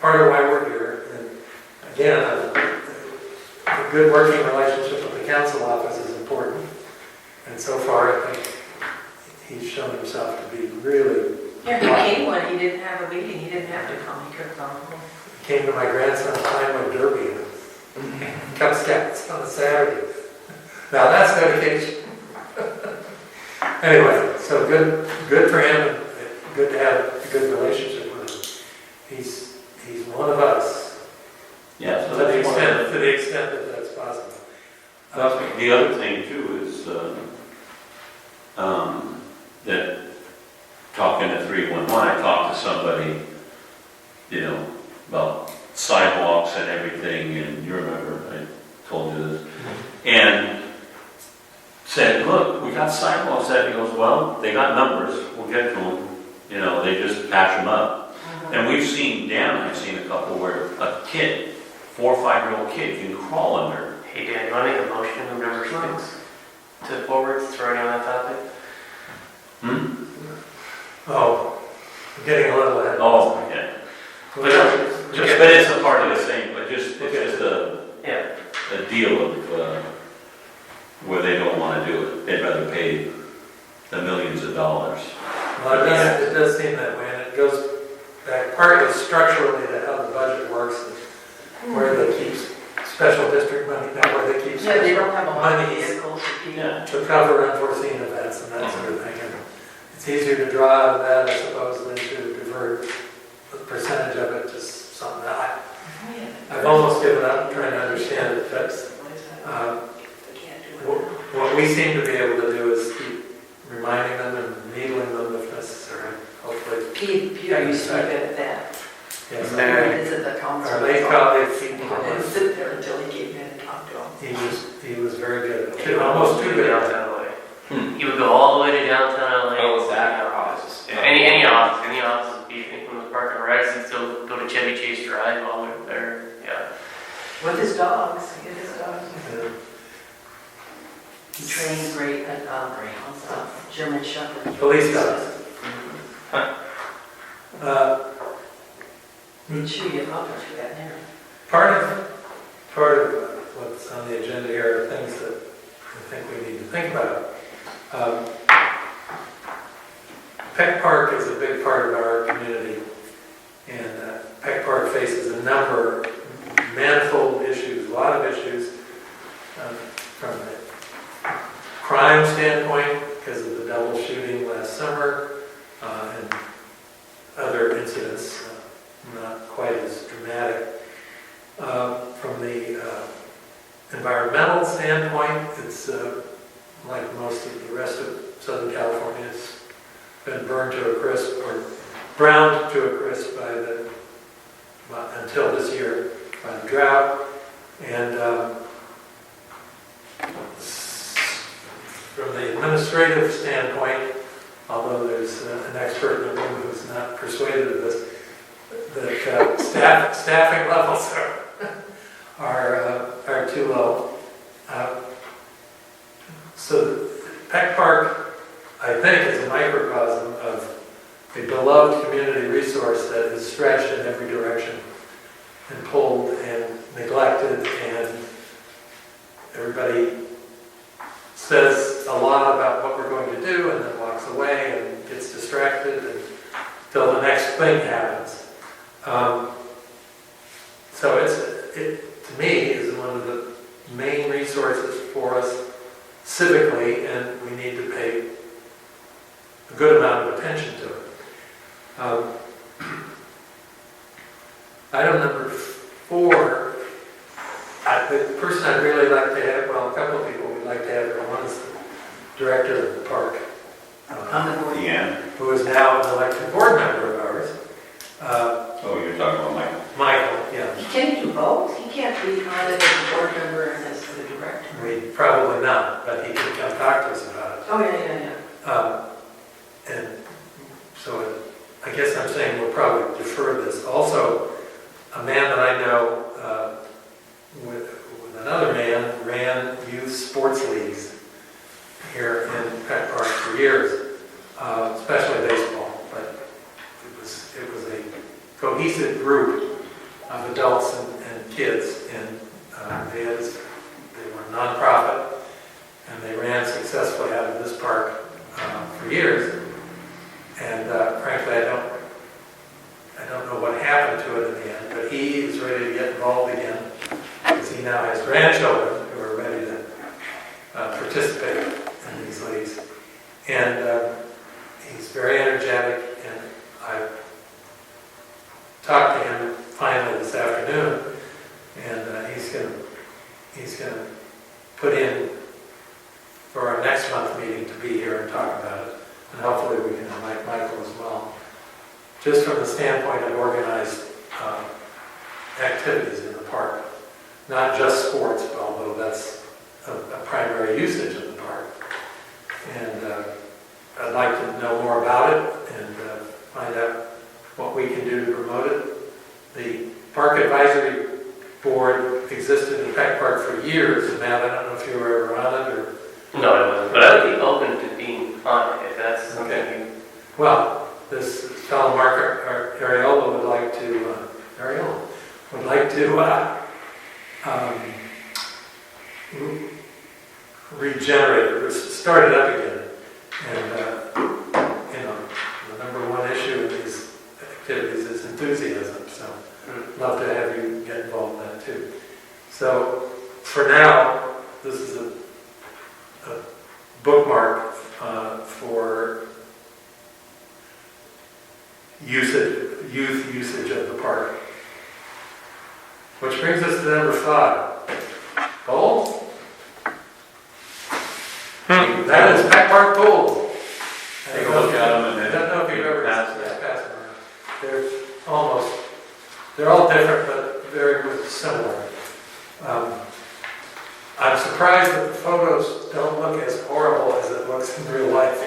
part of why we're here. And again, a good working relationship with the council office is important. And so far, I think he's shown himself to be really, Yeah, he came when he didn't have a meeting, he didn't have to come, he could have come. came to my grandson's Pinewood Derby and Cub Scouts on a Saturday. Now, that's dedication. Anyway, so good for him, and good to have a good relationship with him. He's one of us, Yeah, to so the that's one of extent that that's possible. the other thing too is, that talking to 311, I talked to somebody, about sidewalks and everything, and you remember, I told you this, and said, look, we got sidewalks there. He goes, well, they got numbers, we'll get to them, they just patch them up. And we've seen I've seen a couple where a kid, 4 or 5-year-old kid can crawl under. Hey Dan, you want to make a motion of number 6 to forward, throw any on that topic? Oh, I'm getting a little ahead. Oh, okay. But, But it's a part of the same, but it's just Yeah. a deal of, where they don't want to do it. They'd rather pay the millions of dollars. well, it does seem that way, and it goes back partly structurally to how the budget works, and where they keep special district money, where they keep Yeah, they don't have a special lot of monies vehicles for people. Yeah. to cover unforeseen events and that sort of thing. And it's easier to draw out of that, I suppose, than to divert a percentage of it to something else. I've almost given up trying to understand it, but what we seem to be able to do is keep reminding them and needling them if necessary, hopefully. Peter used to be good at that. Yes, He visited the council. our late colleague, And sit there until he came in and talked to him. he was very good, almost too good. Downtown LA. He would go all the way to downtown LA. Oh, was that our offices? Yeah, any office would be, I think, when the parking rides, he'd still go to Chevy Chase Drive while we were there. Yeah. With his dogs, he Yeah. He trained great at German Shepherd. Police dogs. He'd chew you up if you got near him. Part of what's on the agenda here are things that I think we need to think about. Peck Park is a big part of our community, and Peck Park faces a number, manifold issues, a lot of issues from the crime standpoint because of the double shooting last summer and other incidents, not quite as dramatic. From the environmental standpoint, it's like most of the rest of Southern California, it's been burned to a crisp or browned to a crisp until this year by the drought. And from the administrative standpoint, although there's an expert in the room who's not persuaded of this, that staffing levels are too low. So Peck Park, I think, is a microcosm of a beloved community resource that is stretched in every direction and pulled and neglected, and everybody says a lot about what we're going to do and then walks away and gets distracted until the next thing happens. So it to me is one of the main resources for us civically, and we need to pay a good amount of attention to it. Item number 4, the person I'd really like to have, well, a couple of people we'd like to have here. One is the director of the park, On the board. Yeah. who is now an elected board member of ours. Oh, you're talking about Michael. Michael, yeah. He can't do both. He can't be on it as a board member and as the director. Probably not, but he can come talk to us about it. Oh, yeah. And so I I guess I'm saying we'll probably defer this. Also, a man that I know with another man ran youth sports leagues here in Peck Park for years, especially baseball. But it was a cohesive group of adults and kids, and they were nonprofit, and they ran successfully out of this park for years. And frankly, I don't know what happened to it in the end, but he is ready to get involved again because he now has grandchildren who are ready to participate in these leagues. And he's very energetic, and I talked to him finally this afternoon, and he's going to put in for our next month meeting to be here and talk about it. And hopefully we can invite Michael as well. Just from the standpoint of organized activities in the park. Not just sports, although that's a primary usage of the park. And I'd like to know more about it and find out what we can do to promote it. The Park Advisory Board existed in Peck Park for years, and Matt, I don't know if you were ever on it or... No, I wasn't, but I would be open to being on it if that's something you... Well, this fellow Mark Ariola would like to regenerate it, start it up again. And the number one issue in these activities is enthusiasm. So, love to have you get involved in that too. So, for now, this is a bookmark for youth usage of the park. Which brings us to number 5. Goals? That is Peck Park goals. Take a look at them and then... I don't know if you've ever pass passed them around. They're all different, but very similar. I'm surprised that the photos don't look as horrible as it looks in real life.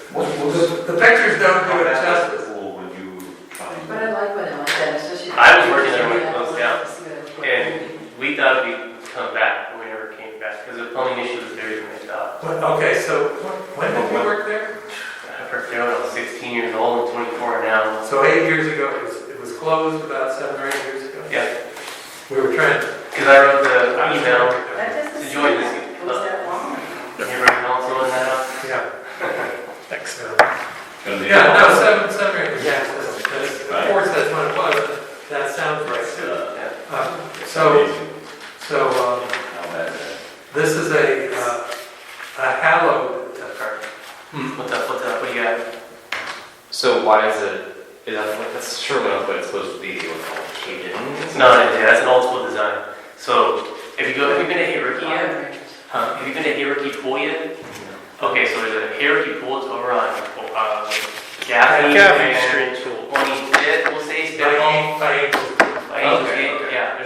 The pictures don't do it justice. When you try and... But I like when it like that, especially. I was working there when it closed down, and we thought we'd come back, and we never came back, because the plumbing issue was bigger than we thought. Okay, so when did you work there? I worked there when I was 16 years old and 24 now. So 8 years ago, it was closed about 7 or 8 years ago? Yeah, We were trying to... because I wrote the email That doesn't to join this. seem like it was that long. Neighborhood council and that. Yeah. Thanks. Yeah, no, 7 or 8 years. Yeah, of course, that's when it was. That sounds right, too. This is a hallowed What's up? What do you got? So why is that's surely not what it's supposed to be, what's called Cajun? No, that's an old school design. So, have you been to Hayrookie yet? Have you been to Hayrookie Pool yet? Okay, so there's a Hayrookie Pool, it's over on Gaffney Gaffney Street. 25th, we'll say, yeah,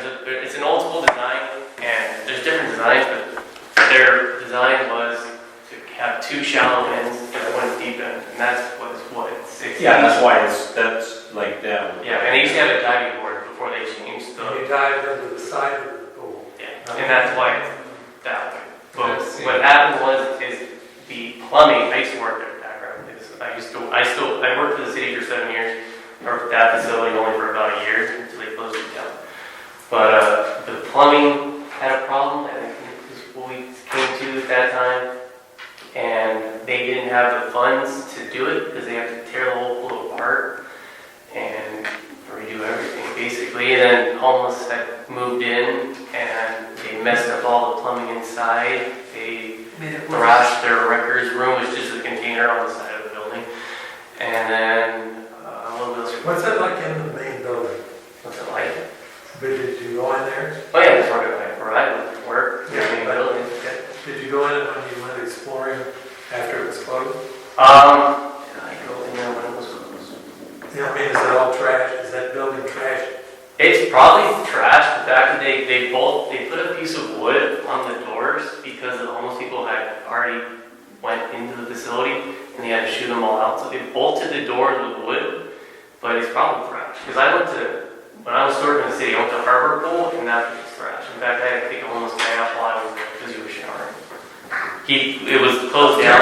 it's an old school design, and there's different designs, but their design was to have 2 shallow ends and 1 deep end, and that's what it's 60. Yeah, that's why that's like that. Yeah, and they used to have a diving board before they changed the... You dive into the side of the pool. Yeah, and that's why it's that way. But what happened was the plumbing, I used to work there background. I worked for the city for 7 years, or that facility only for about a year until they closed it down. But the plumbing had a problem, I think is what we came to at that time, and they didn't have the funds to do it because they have to tear the whole pool apart and redo everything basically. And then homeless had moved in and they messed up all the plumbing inside. They thrashed their records room, was just a container on the side of the building. And then what else? What's that like in the main building? What's it like? Did you go in there? Oh yeah, it's where I work. Yeah, Main but- building. Did you go in it when you went exploring after it was closed? I go in there when it was closed. Yeah, I mean, is it all trash? Is that building trash? It's probably trash. The fact that they put a piece of wood on the doors because the homeless people had already went into the facility and they had to shoot them all out. So they bolted the doors with wood, but it's probably thrashed. Because when I was working in the city, I went to Harbor Pool, and that was thrashed. In fact, I had to pick a homeless guy up while I was there because he was showering. It was closed down.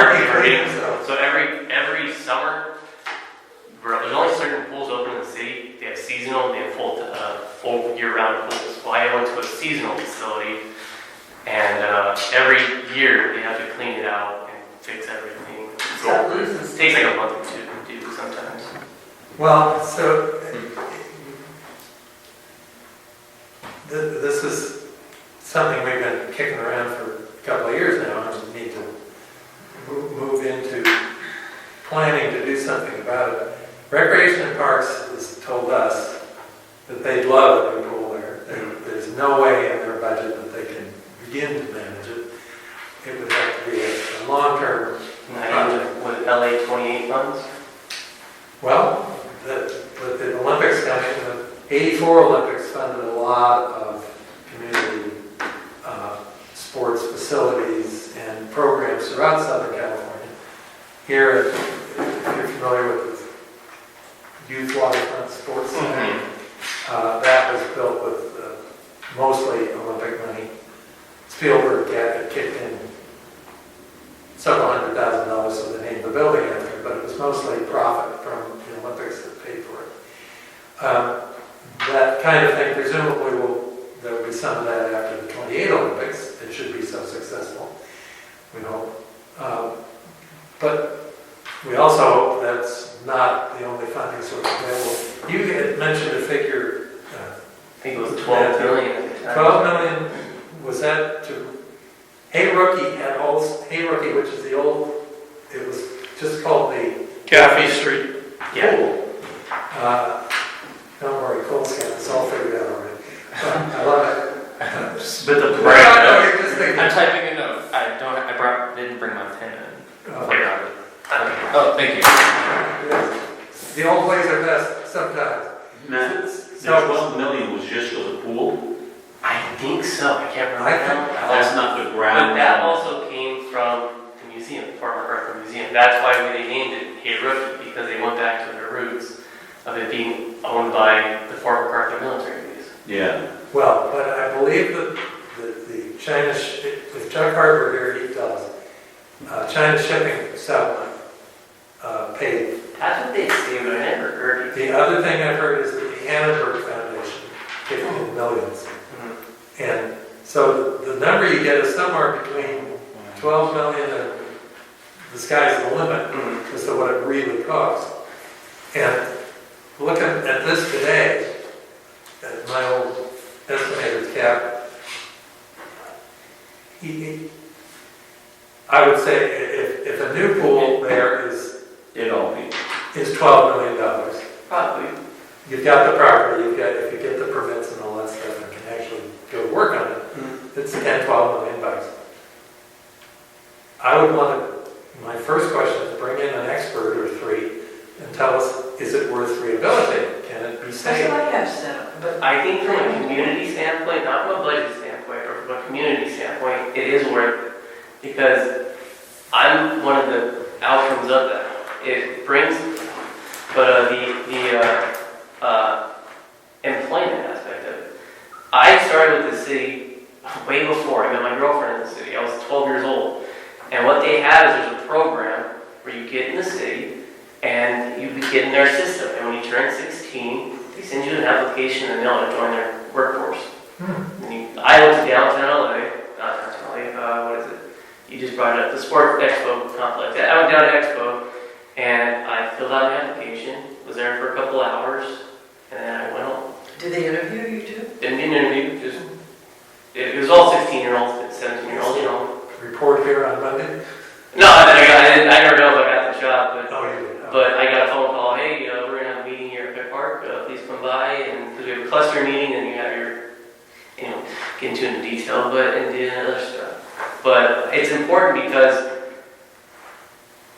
So every summer, there's only certain pools open in the city. They have seasonal, and they have full year-round pools. Well, I went to a seasonal facility, and every year they have to clean it out and fix everything. It takes like a month or two to do sometimes. Well, so this is something we've been kicking around for a couple of years now, and we need to move into planning to do something about it. Recreation and Parks has told us that they'd love a new pool there. There's no way in their budget that they can begin to manage it. It would have to be a long-term project. With LA 28 funds? Well, with the Olympics coming, the 84 Olympics funded a lot of community sports facilities and programs throughout Southern California. Here, if you're familiar with the Youth Waterfront Sports Center, that was built with mostly Olympic money. Spielberg kicked in several $100,000, so they named the building after it, but it was mostly profit from the Olympics that paid for it. That kind of thing, presumably, there will be some of that after the 28 Olympics. It should be so successful, we hope. But we also hope that's not the only funding source available. You had mentioned a figure. I think it was 12 billion at the time. 12 million, was that to Hey Rookie had also, Hey Rookie, which is the old, it was just called the Caffey Street. Yeah. Pool. Don't worry, Cole's got this all figured out already. I love it. But the No, brand. no, you're just thinking. I'm typing a note. Didn't bring my pen in. Oh. Forgot it. Oh, thank you. Yes. The old ways are best sometimes. Matt, So- that 12 million was just for the pool? I think so. I can't remember. I think now. That's not the But ground. that also came from the museum, the former Earth Museum. That's why they named it Hey Rookie, because they went back to their roots of it being owned by the Fort MacArthur military base. Yeah. Well, but I believe that the China, if Chuck Harper here, he'd tell us, China shipping settlement paid. That's what they say, but I never heard it. The other thing I've heard is that the Annenberg Foundation gave in millions. And so the number you get is somewhere between 12 million and the sky's the limit as to what it really costs. And looking at this today, at my old estimator's cap, I would say if a new pool there is It'll be. $12 million. Probably. You've got the property, if you get the permits and all that stuff and can actually go work on it, it's 10, 12 million bucks. I would want to, my first question is bring in an expert or three and tell us, is it worth rehabilitating? Can it be That's saved? what I have set up, but I think from a community standpoint, not from a budget standpoint, or from a community standpoint, it is worth it. Because I'm one of the outcomes of that. It brings, but the employment aspect of it. I started with the city way before I met my girlfriend in the city. I was 12 years old. And what they have is there's a program where you get in the city and you get in their system. And when you turn 16, they send you an application in the mail to join their workforce. And I went to downtown LA, not downtown LA, what is it? You just brought it up, the Sport Expo complex. I went down to Expo and I filled out my application, was there for a couple hours, and then I went home. did they interview you too? Didn't get an interview, just, it was all 16-year-olds, 17-year-olds, you know. Report here on Monday? No, I never know if I got the job, Oh, you did. but I got a phone call, hey, we're going to have a meeting here at Pitt Park, please come by, and because we have a cluster meeting, and you have your, get into it in detail, and do other stuff. But it's important because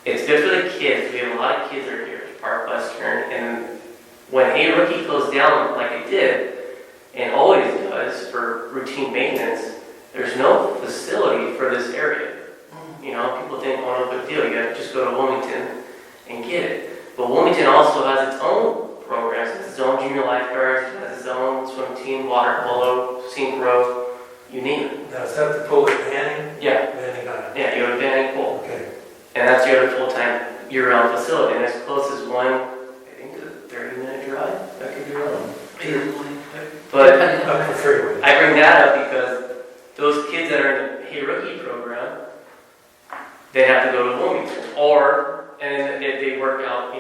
it's good for the kids. We have a lot of kids that are here at Park Western, and when Hey Rookie closed down like it did, and always does for routine maintenance, there's no facility for this area. People think, oh, no big deal, you gotta just go to Wilmington. get it. But Wilmington also has its own programs, it has its own junior lifeguards, it has its own swim team, water polo, synchro, you name it. Now, is that the pool at Banning? Yeah, Banning High. yeah, you have a Banning pool. Okay. And that's your other full-time year-round facility. And as close as one, I think it's a 30-minute drive. That could be wrong. But Up the freeway. I bring that up because those kids that are in the Hey Rookie program, they have to go to Wilmington. And if they work out,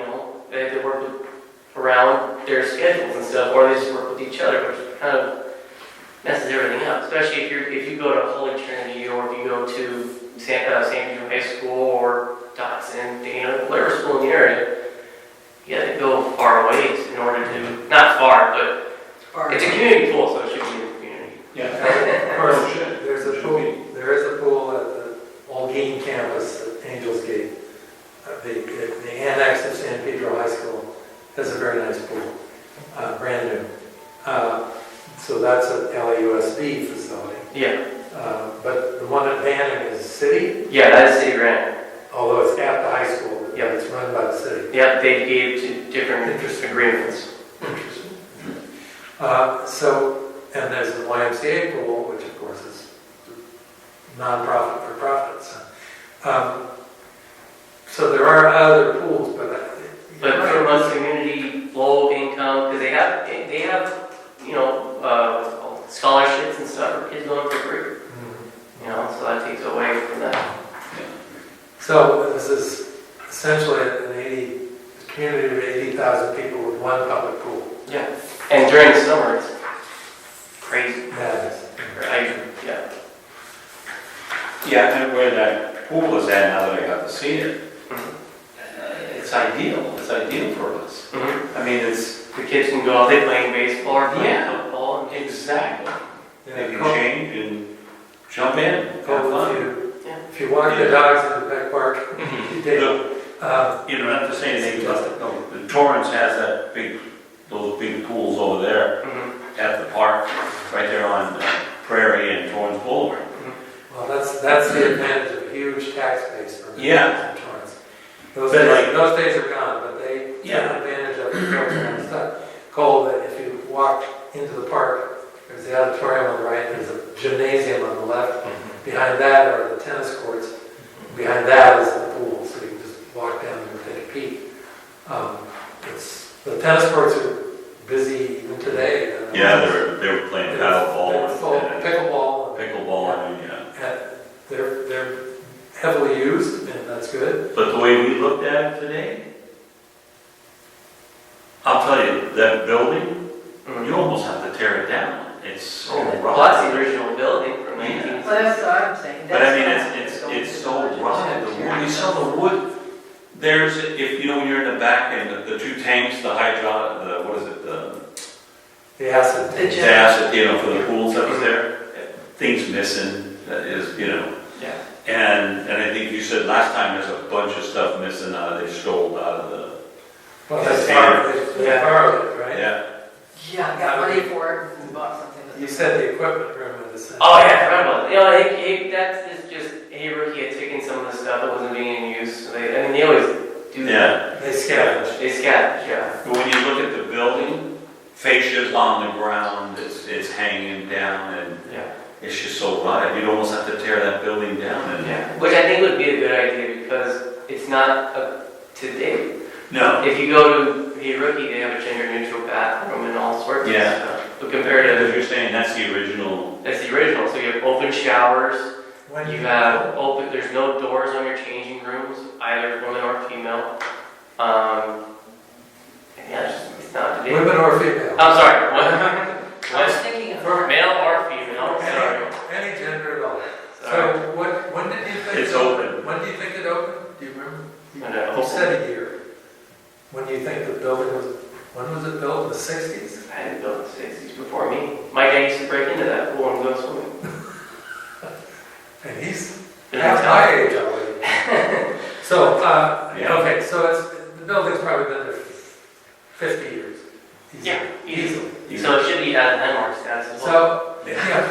they have to work around their schedules and stuff, or they just work with each other, which kind of messes everything up. Especially if you go to Holy Trinity, or if you go to San Diego High School, or Dotson, whatever school in the area, you have to go far away in order to, not far, but it's a community pool, so it should be in the community. Yeah. Of course, there is a pool at the Olguin campus at Angels Gate. The annex of San Pedro High School has a very nice pool, brand new. So that's an LAUSD facility. Yeah. But the one at Banning is city, Yeah, that is city grant. although it's at the high school. Yeah. It's run by the city. Yeah, they gave to different Interesting. agreements. Interesting. And there's the YMCA pool, which of course is non-profit for profits. So there are other pools, but But from a community, low income, because they have scholarships and stuff for kids going for free. So that takes away from that. So this is essentially a community of 80,000 people with one public pool. Yeah. And during the summer, it's crazy. That is. Yeah. Yeah, and where that pool is at, now that I got to see it, Mhm. it's ideal. It's ideal for us. Mhm. I mean, it's The kids can go out there playing baseball or playing Yeah. football. And exactly. They can Cool. change and jump in, have Cool. fun. If you walk the dogs in the pet park, you take You don't have to say anything about it. No, the Torrance has those big pools over there Mhm. at the park, right there on Prairie and Torrance Boulevard. well, that's the advantage of a huge tax base for Yeah. Torrance. Those But days, like- those days are gone, but they take Yeah. advantage of the stuff. Cole, that if you walk into the park, there's the auditorium on the right, there's a gymnasium on the left. Behind that are the tennis courts. Behind that is the pool, so you can just walk down and take a peek. The tennis courts are busy even today. Yeah, they were playing paddleball They're full, and pickleball. pickleball, and yeah. And they're heavily used, and that's good. But the way we looked at it today, I'll tell you, that building, you almost have to tear it down. It's so Well, that's the rotten. original building from Yeah. 1960. Well, that's what I'm saying. But I mean, That's it's so rotten. The wood, you saw the wood. There's, if when you're in the back and the two tanks, the what is it, The acid. The the acid, for the pools that was there. Things missing, that is, Yeah. And I think you said last time there's a bunch of stuff missing out of, they stole out of the, Well, that's they borrowed it, right? yeah. Yeah, got money for it and bought something. You said the equipment room in the center. Oh yeah, I forgot about that. That's just Hey Rookie had taken some of the stuff that wasn't being in use. They always do that. Yeah. They scavenged. They scavenge, yeah. But when you look at the building, fascia's on the ground, it's hanging down, and Yeah. it's just so rotten. You'd almost have to tear that building down and. Yeah. Which I think would be a good idea because it's not up to date. No. If you go to Hey Rookie, they have a gender neutral bathroom and all sorts Yeah. of stuff. But compared Because to, you're saying that's the original. that's the original. So you have open showers, When you have open, there's no doors on your changing rooms, either women or female. Yeah, it's not up to date. Women or female? I'm sorry, I was thinking of. male or female, sorry. Any gender at all. Sorry. So when did you think? It's open. When do you think it opened? Do you remember? No. You said a year. When do you think the building was, when was it built? In the 60s? I had it built in the 60s before me. My dad used to break into that pool and go swimming. And he's Yeah. half my age already. So, Yeah. okay, so the building's probably been there 50 years. Yeah, easily. So it should be at landmark status as well. So, yeah,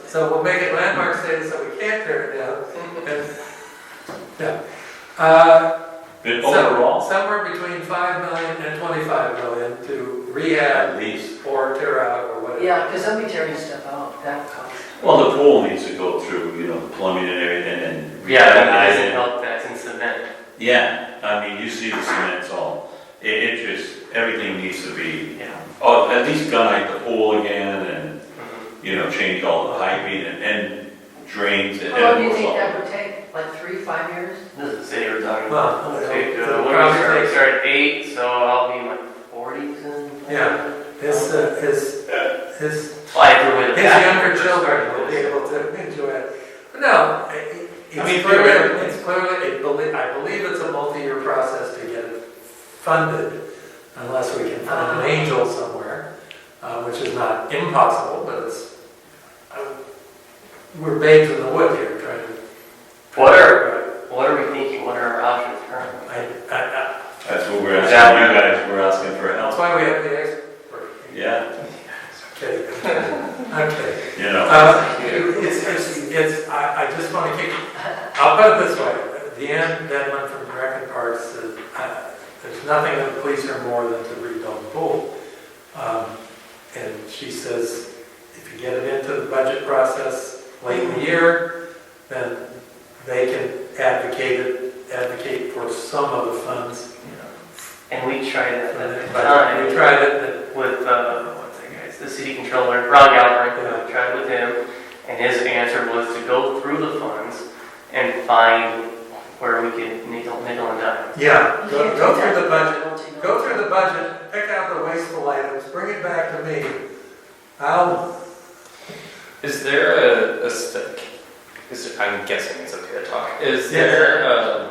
so we'll make it landmark status so we can't tear it down. And, yeah. But overall, Somewhere between 5 million and 25 million to rehab at least. or tear out or whatever. Yeah, because they'll be tearing stuff out, that would cost. Well, the pool needs to go through, you know, the plumbing and everything and. Yeah, that recognize doesn't it. help, that's in cement. Yeah, I mean, you see the cement's all, it just, everything needs to be, Yeah. oh, at least gunite the pool again and, Mhm. you know, change all the piping and drains and. How long do you everything. think that would take? Like 3, 5 years? This is the city we're talking Well, about. it'll- Take, it'll when probably we take- start at 8, so I'll be in my 40s and. Yeah. His Well, I threw away the bathroom younger for children starting will be this. able to enjoy it. No, it's I mean, clearly, theoretically- I believe it's a multi-year process to get it funded, unless we can find an angel somewhere, which is not impossible, but it's, we're babes in the wood here, trying to. What are we thinking? What are our options currently? That's what we're Is asking, that you what- guys, we're asking for That's help. why we have the expert. Yeah, Okay. Okay. you know. I just want to keep, I'll put it this way. Deanne Denman from Brecken Park said, there's nothing that would please her more than to rebuild the pool. And she says, if you get it into the budget process late in the year, then they can advocate for some of the funds. And we tried that at the But time. we tried it, With, what's that guy's, the city controller, Ron Galbraith, Yeah. I tried with him, and his answer was to go through the funds and find where we could nickel and dime. yeah, You go can't go do through that. the budget. Go through the budget, pick out the wasteful items, bring it back to me. Is there I'm guessing it's okay to talk. Is Yeah. there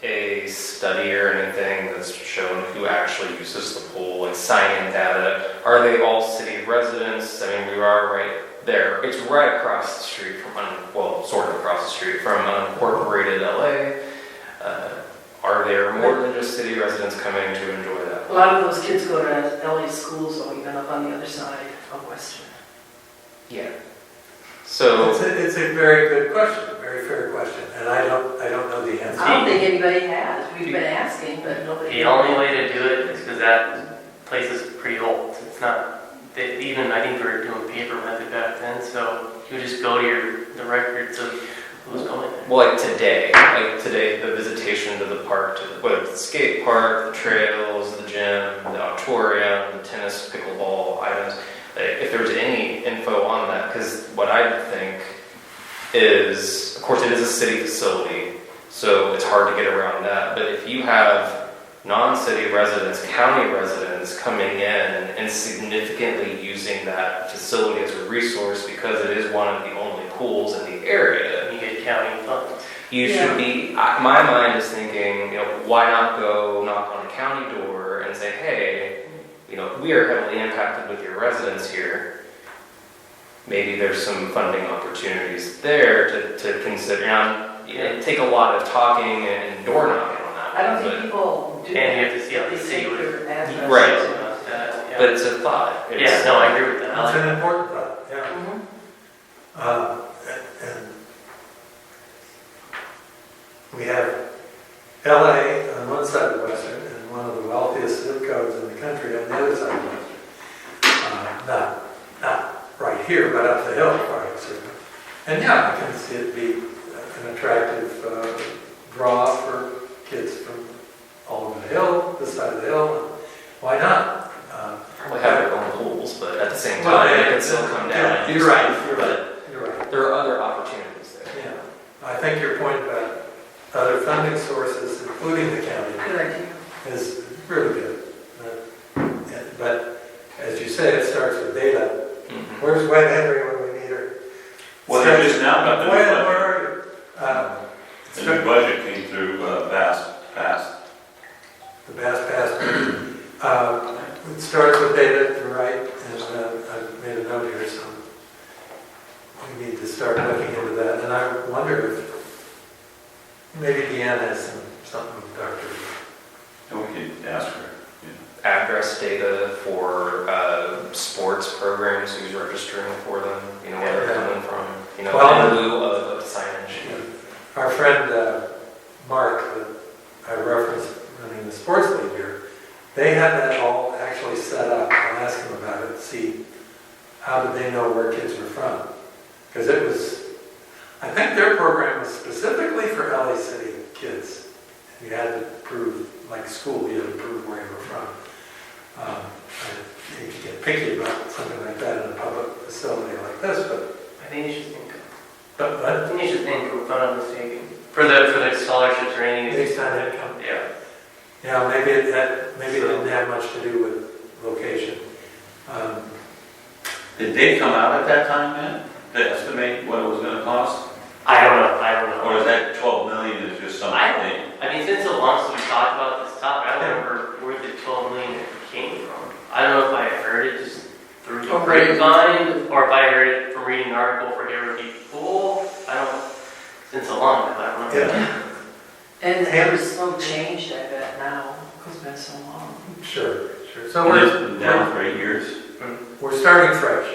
a study or anything that's shown who actually uses the pool and sign-in data? Are they all city residents? I mean, we are right there. It's right across the street sort of across the street from unincorporated LA. Are there more than just city residents coming to enjoy that? A lot of those kids go to LA schools, or even up on the other side of Western. Yeah. So It's a very good question, a very fair question, and I don't know the answer. I don't think anybody has. We've been asking, but nobody. The only way to do it is because that place is pretty old. It's not, even I think we were doing paper method back then, so you would just go to the records of who's going there. well, like today, the visitation to the park, whether it's the skate park, the trails, the gym, the auditorium, the tennis, pickleball items, if there's any info on that, because what I think is, of course, it is a city facility, so it's hard to get around that, but if you have non-city residents, county residents coming in and significantly using that facility as a resource because it is one of the only pools in the area, You get county funds. you should be, my mind is thinking, why not go knock on a county door and say, hey, we are heavily impacted with your residents here. Maybe there's some funding opportunities there to consider. Now, it'd take a lot of talking and door knocking on that. I don't one, think people do that. And you have to see how They the city take would- their address. Right. Yeah. but it's a thought. Yeah, no, I agree with that. I It's like an important thought, yeah. Mhm. And we have LA on one side of Western and one of the wealthiest zip codes in the country on the other side of Western. Not right here, but up the hill, quite certainly. And yeah, I can see it be an attractive draw for kids from all over the hill, this side of the hill. Why not? Probably have their own pools, but at the same Well, time, yeah, they can still come down. yeah, and you're use right, it, you're but You're right. there are other opportunities there. Yeah, I think your point about other funding sources, including the county, Good idea. is really good. But as you say, it starts with data. Mhm. Where's Wet Henry when we need her? Well, they just now got the new Where budget. are you? The new budget came through, passed. The Pass. It starts with data, you're right, and I've made a note here, so we need to start looking into that. And I wonder if maybe Deanne has something with Dr. And we could ask her. Address data for sports programs, who's registering for them, where they're coming from, Well, in lieu of signage. Our friend Mark, that I referenced sports league here, they had that all actually set up. I'll ask them about it, see how did they know where kids were from. Because it was, I think their program was specifically for LA City kids. You had to prove, like school, you had to prove where you were from. I hate to get picky about something like that in a public facility like this, but I think you should think. but I think you should think, if I'm not mistaken. For the scholarships or anything. based on income. Yeah. Yeah, maybe it didn't have much to do with location. Did they come out at that time, man, to estimate what it was gonna cost? I don't know. Or is that 12 million is just something? I mean, it's been so long since we talked about this topic, I don't remember where the 12 million came from. I don't know if I heard it just through the grapevine, or if I heard it from reading an article for Every Pool. I don't, it's been so long, I don't know. Yeah. And it was so changed, I bet, now, because it's been so long. Sure. So And it's been down for 8 years. we're starting fresh.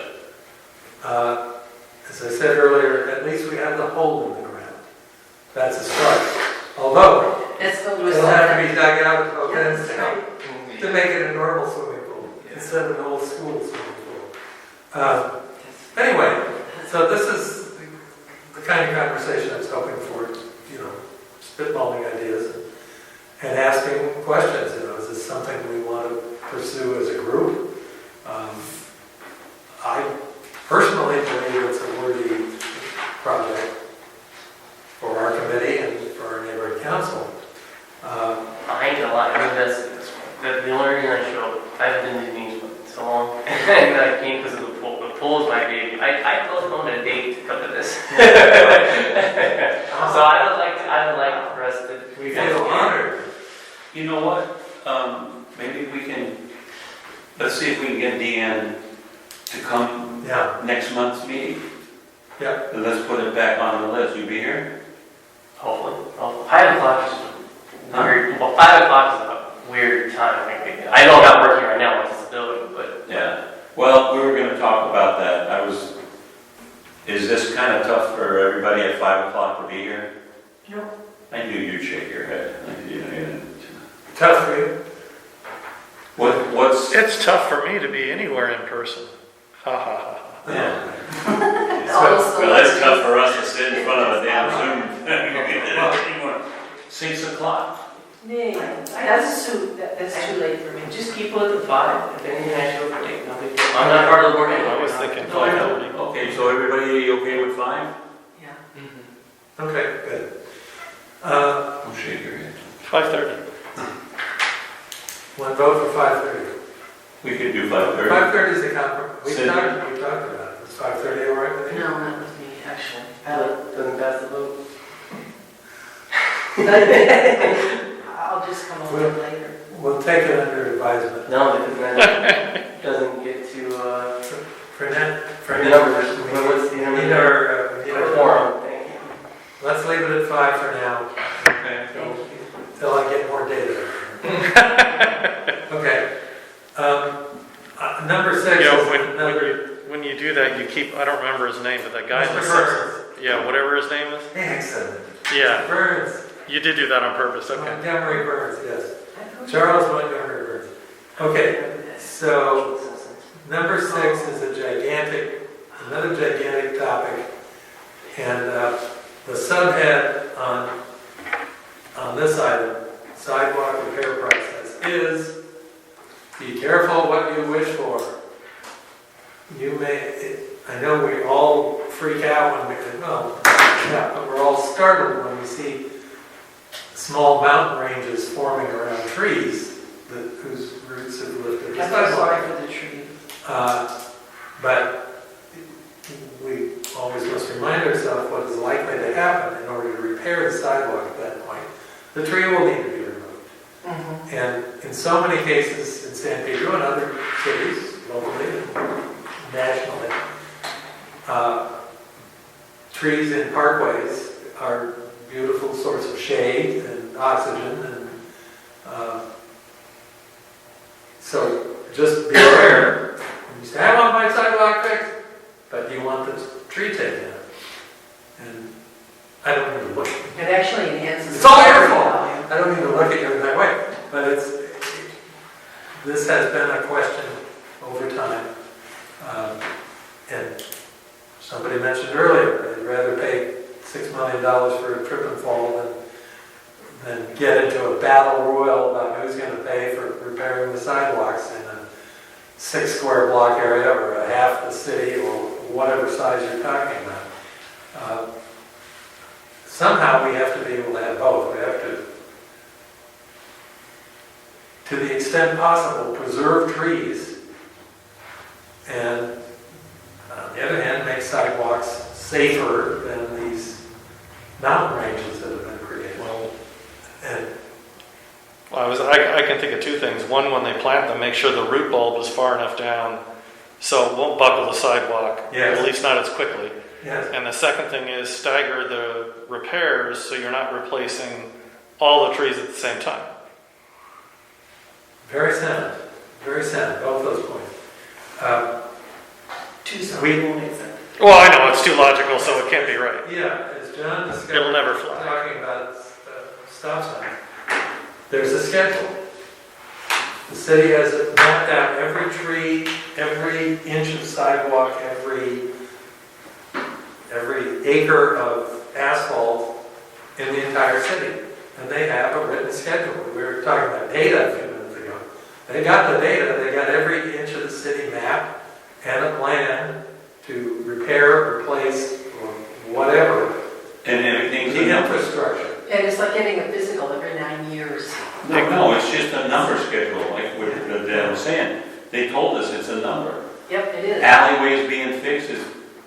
As I said earlier, at least we have the hole in the ground. That's a start. Although, It's filled with it'll have to be dug out and Yeah, fenced that's out right. to make it a normal swimming pool instead of an old school swimming pool. Anyway, so this is the kind of conversation I was hoping for, spitballing ideas and asking questions. Is this something we want to pursue as a group? I personally believe it's a worthy project for our committee and for our neighborhood council. I ain't gonna lie, I mean, that's the only reason I show up. I haven't been to these in so long. And I came because of the pool. The pool is my baby. I postponed a date to come to this. So I would like for us to. We feel honored. You know what? Maybe we can, let's see if we can get Deanne to come Yeah, next month's meeting. yeah. And let's put it back on the list. You be here? Hopefully. 5 o'clock is weird. Well, 5 o'clock is a weird time. I know I'm not working right now with this building, but. Yeah. Well, we were gonna talk about that. Is this kind of tough for everybody at 5 o'clock to be here? No. I knew you'd shake your head. Tough for you. What's? It's tough for me to be anywhere in person. Ha ha ha. Yeah. Also, Well, it's tough for us to sit in front of a damn Zoom. 6 o'clock. Yeah, that's too late for me. Just keep it at 5. If anything, I show up late. No big deal. I'm not part of the board anyway. I was thinking No, I 5:30. know. Okay, so everybody okay with 5? Yeah. Okay, good. Don't shake your head. 5:30. One vote for 5:30. We could do 5:30. 5:30 is the compromise. We Cindy? talked about it. Is 5:30 all right with you? No, not with me, actually. Doesn't pass the vote. I'll just come over later. We'll take it under advisement. No, because then it doesn't get to, For now, the numbers. What's the we number? need our Quorum. Thank you. Let's leave it at 5 for now, Okay. till I get more data. Okay. Number 6 Yeah, is another. when you do that, you keep, I don't remember his name, but that guy Mr. that Burns. sits, yeah, whatever his name is. Excellent. Yeah, Burns. you did do that on purpose, okay. Montgomery Burns, yes. Charles Montgomery Burns. Okay, so number 6 is another gigantic topic. And the subhead on this item, sidewalk repair process, is be careful what you wish for. I know we all freak out when but we're all startled when we see small mountain ranges forming around trees whose roots have lifted the I feel sidewalk. sorry for the tree. But we always must remind ourselves what is likely to happen in order to repair the sidewalk at that point. The tree will need to be removed. Mm-hmm. And in so many cases in San Pedro and other cities, locally and nationally, trees in parkways are beautiful source of shade and oxygen, and so just be aware. You say, I want my sidewalk fixed, but you want the tree taken out. And I don't mean to look. It actually enhances. It's all your the fault. value. I don't mean to look at you in that way. But this has been a question over time. And somebody mentioned earlier, they'd rather pay $6 million for a trip and fall than get into a battle royal about who's going to pay for repairing the sidewalks in a 6 square block area or a half the city or whatever size you're talking about. Somehow we have to be able to have both. We have to the extent possible, preserve trees and on the other hand, make sidewalks safer than these mountain ranges that have been created. I can think of two things. One, when they plant them, make sure the root bulb is far enough down so it won't buckle the sidewalk, Yes. at least not as quickly. Yes. And the second thing is stagger the repairs so you're not replacing all the trees at the same time. Very sound, both those points. Too soon. We- won't accept. Well, I know, it's too logical, so it can't be right. Yeah, as John discussed, It'll never fly. talking about stop sign, there's a schedule. The city has mapped out every tree, every inch of sidewalk, every acre of asphalt in the entire city. And they have a written schedule. We were talking about data a few minutes ago. They got the data, they got every inch of the city mapped and a plan to repair, replace, or whatever, And everything's a the number. infrastructure. And it's like getting a physical every 9 years. No, it's just a number schedule, like what Dad was saying. They told us it's a number. Yep, it is. Alleyways being fixed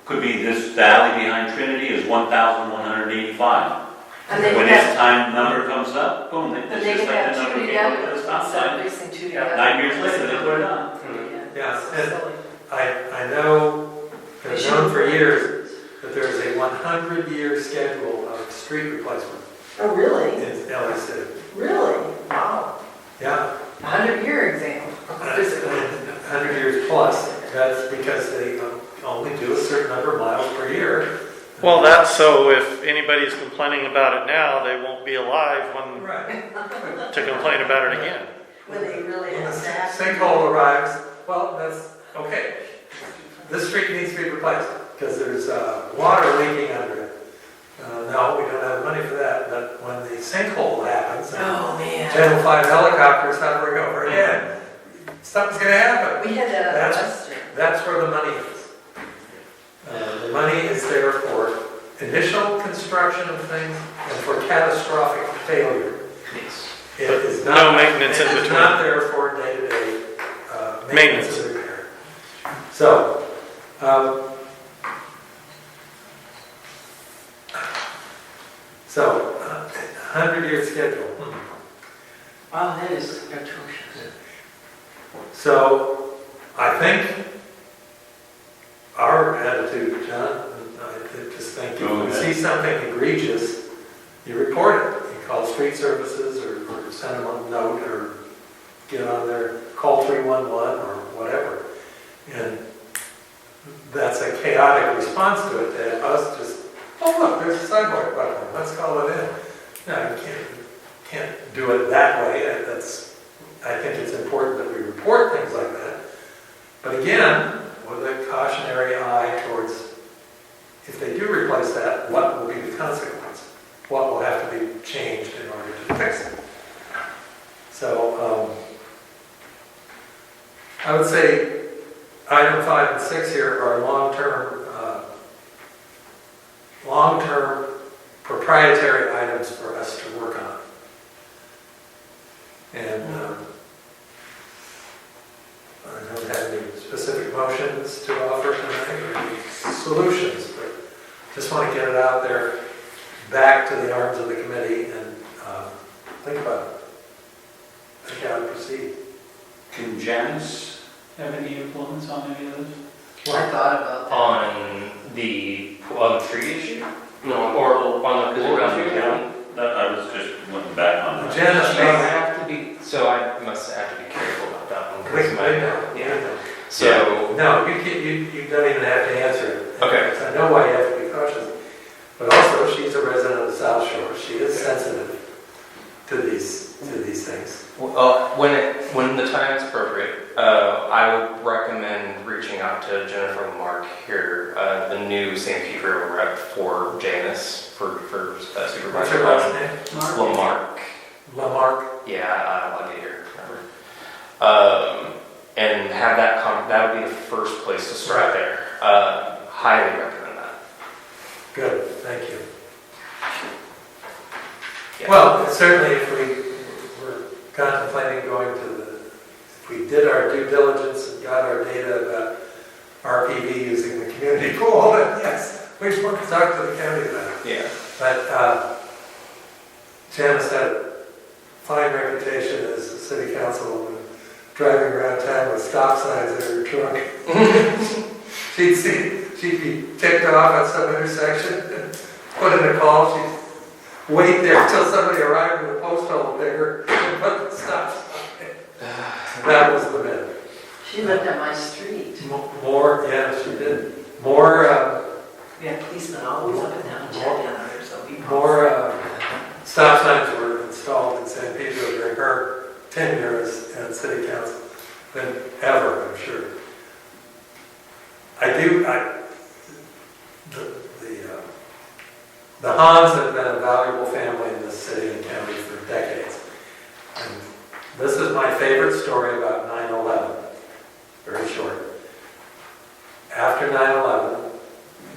could be this, the alley behind Trinity is 1,185. And they When can its have, time number comes up, boom, and it's they just can like have the two number came up together, with a stop instead of sign. placing two Yeah. together. 9 years later, they put it on. Yeah, So and silly. I know, I've known for years that there is a 100-year schedule of street replacement Oh, really? in LA City. Really? Wow. Yeah, 100-year exam. Physically. 100 years plus. That's because they only do a certain number of miles per year. Well, that's so if anybody's complaining about it now, they won't be alive Right. to complain about it again. When they really When the have that. sinkhole arrives, well, that's, okay. This street needs to be replaced because there's water leaking under it. No, we don't have money for that, but when the sinkhole happens, Oh, man. Channel 5 helicopters hovering overhead, something's gonna happen. We had that at That's- Western. That's where the money is. The money is there for initial construction of things and for catastrophic failure. Yes. It is No not, maintenance in it is between. not there for day-to-day maintenance and repair. So, 100-year schedule. Wow, that is atrocious. So, I think our attitude, John, I just think if you see something egregious, you report it. You call street services or send them a note or get on there, call 311 or whatever. And that's a chaotic response to it, to us just, oh look, there's a sidewalk button, let's call it in. No, you can't do it that way. I think it's important that we report things like that. But again, with a cautionary eye towards, if they do replace that, what will be the consequence? What will have to be changed in order to fix it? So, I would say item 5 and 6 here are long-term proprietary items for us to work on. And I don't have any specific motions to offer tonight or any solutions, but just want to get it out there, back to the arms of the committee and think about it. Think how to proceed. Can Janice Have any influence on any of this? I thought about that. On the tree issue? No, Or on the Is it pool around issue? the county? I was just looking back on that. Janice, I have to be, so I must have to be careful about that one. 'cause my- yeah. So, No, you don't even have to answer it. Okay. I know why you have to be cautious. But also, she's a resident of the South Shore. She is sensitive to these to these things. When the time is appropriate, I would recommend reaching out to Jennifer Lamarck here, the new St. Pedro rep for Janus, for supervisor. What's her last name? Lamarck. Lamarck. Yeah, I'll get here. And have that would be the first place to start there. Highly recommend that. Good, thank you. Yeah. Well, certainly if we were contemplating going to if we did our due diligence and got our data about RPV using the community pool, then yes, we'd want to talk to the county about it. Yeah. But Janice had a fine reputation as a city councilwoman, driving around town with stop signs in her trunk. She'd be ticked off at some intersection and put in a call. She'd wait there until somebody arrived with a post hole digger and put the stop sign. That was the myth. She lived on my street. More, yeah, she did. More, We had policemen always up and down checking on her, so we. more stop signs were installed in San Pedro during her tenure as city council than ever, I'm sure. The Hans have been a valuable family in this city and county for decades. And this is my favorite story about 9/11. Very short. After 9/11,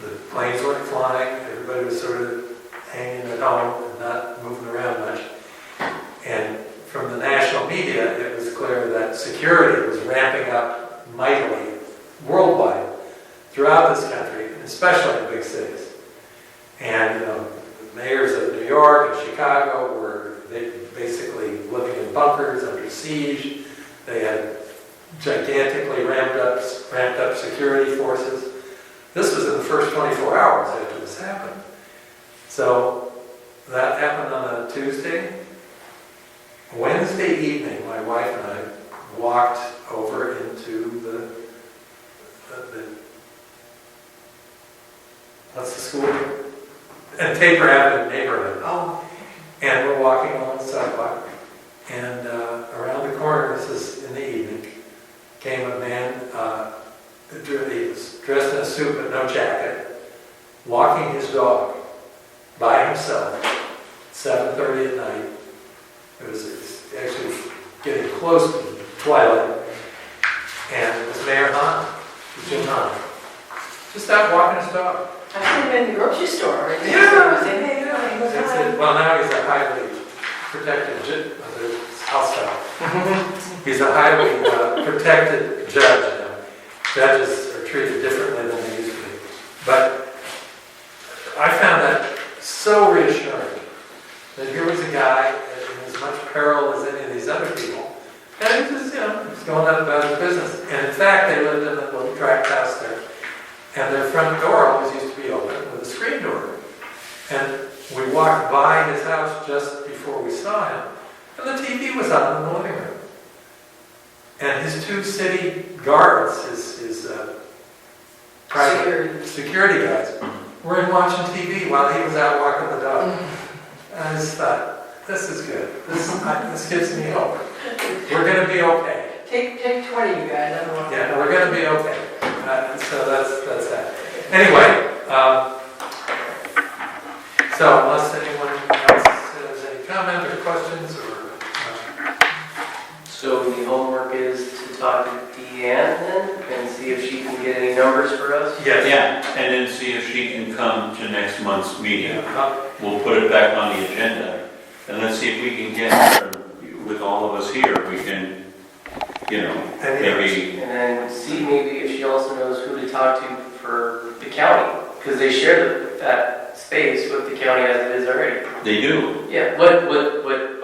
the planes weren't flying, everybody was sort of hanging at home and not moving around much. And from the national media, it was clear that security was ramping up mightily worldwide throughout this country, especially in big cities. And the mayors of New York and Chicago were basically living in bunkers under siege. They had gigantically ramped up security forces. This was in the first 24 hours after this happened. So that happened on a Tuesday. Wednesday evening, my wife and I walked over into the what's the school? And Tabor Avenue neighborhood. Oh. And we're walking along the sidewalk. And around the corner, this is in the evening, came a man, he was dressed in a suit but no jacket, walking his dog by himself, 7:30 at night. It was actually getting close to twilight. And it was Mayor Hahn, Jim Hahn, just out walking his dog. I've seen him in the grocery store, right? Yeah. Hey, Well, now he's a highly protected, I'll stop. He's a highly protected judge now. Judges are treated differently than they used to be. But I found that so reassuring that here was a guy in as much peril as any of these other people. And he was, just going on about his business. And in fact, they lived in a little tract house there. And their front door always used to be open with a screen door. And we walked by his house just before we saw him, and the TV was on in the living room. And his two city guards, his private security guys, were in watching TV while he was out walking the dog. And I just thought, this is good. This gives me hope. We're going to be okay. Take 20, you guys. I don't want to. Yeah, we're going to be okay. So that's that. Anyway, so unless anyone else has any comment or questions or... So the homework is to talk to Deanne then and see if she can get any numbers for us? Yes. Yeah, and then see if she can come to next month's meeting. Yeah. We'll put it back on the agenda, and let's see if we can get, with all of us here, we can, maybe... And then see maybe if she also knows who to talk to for the county, because they share that space with the county as it is already. They do. Yeah, what's that word?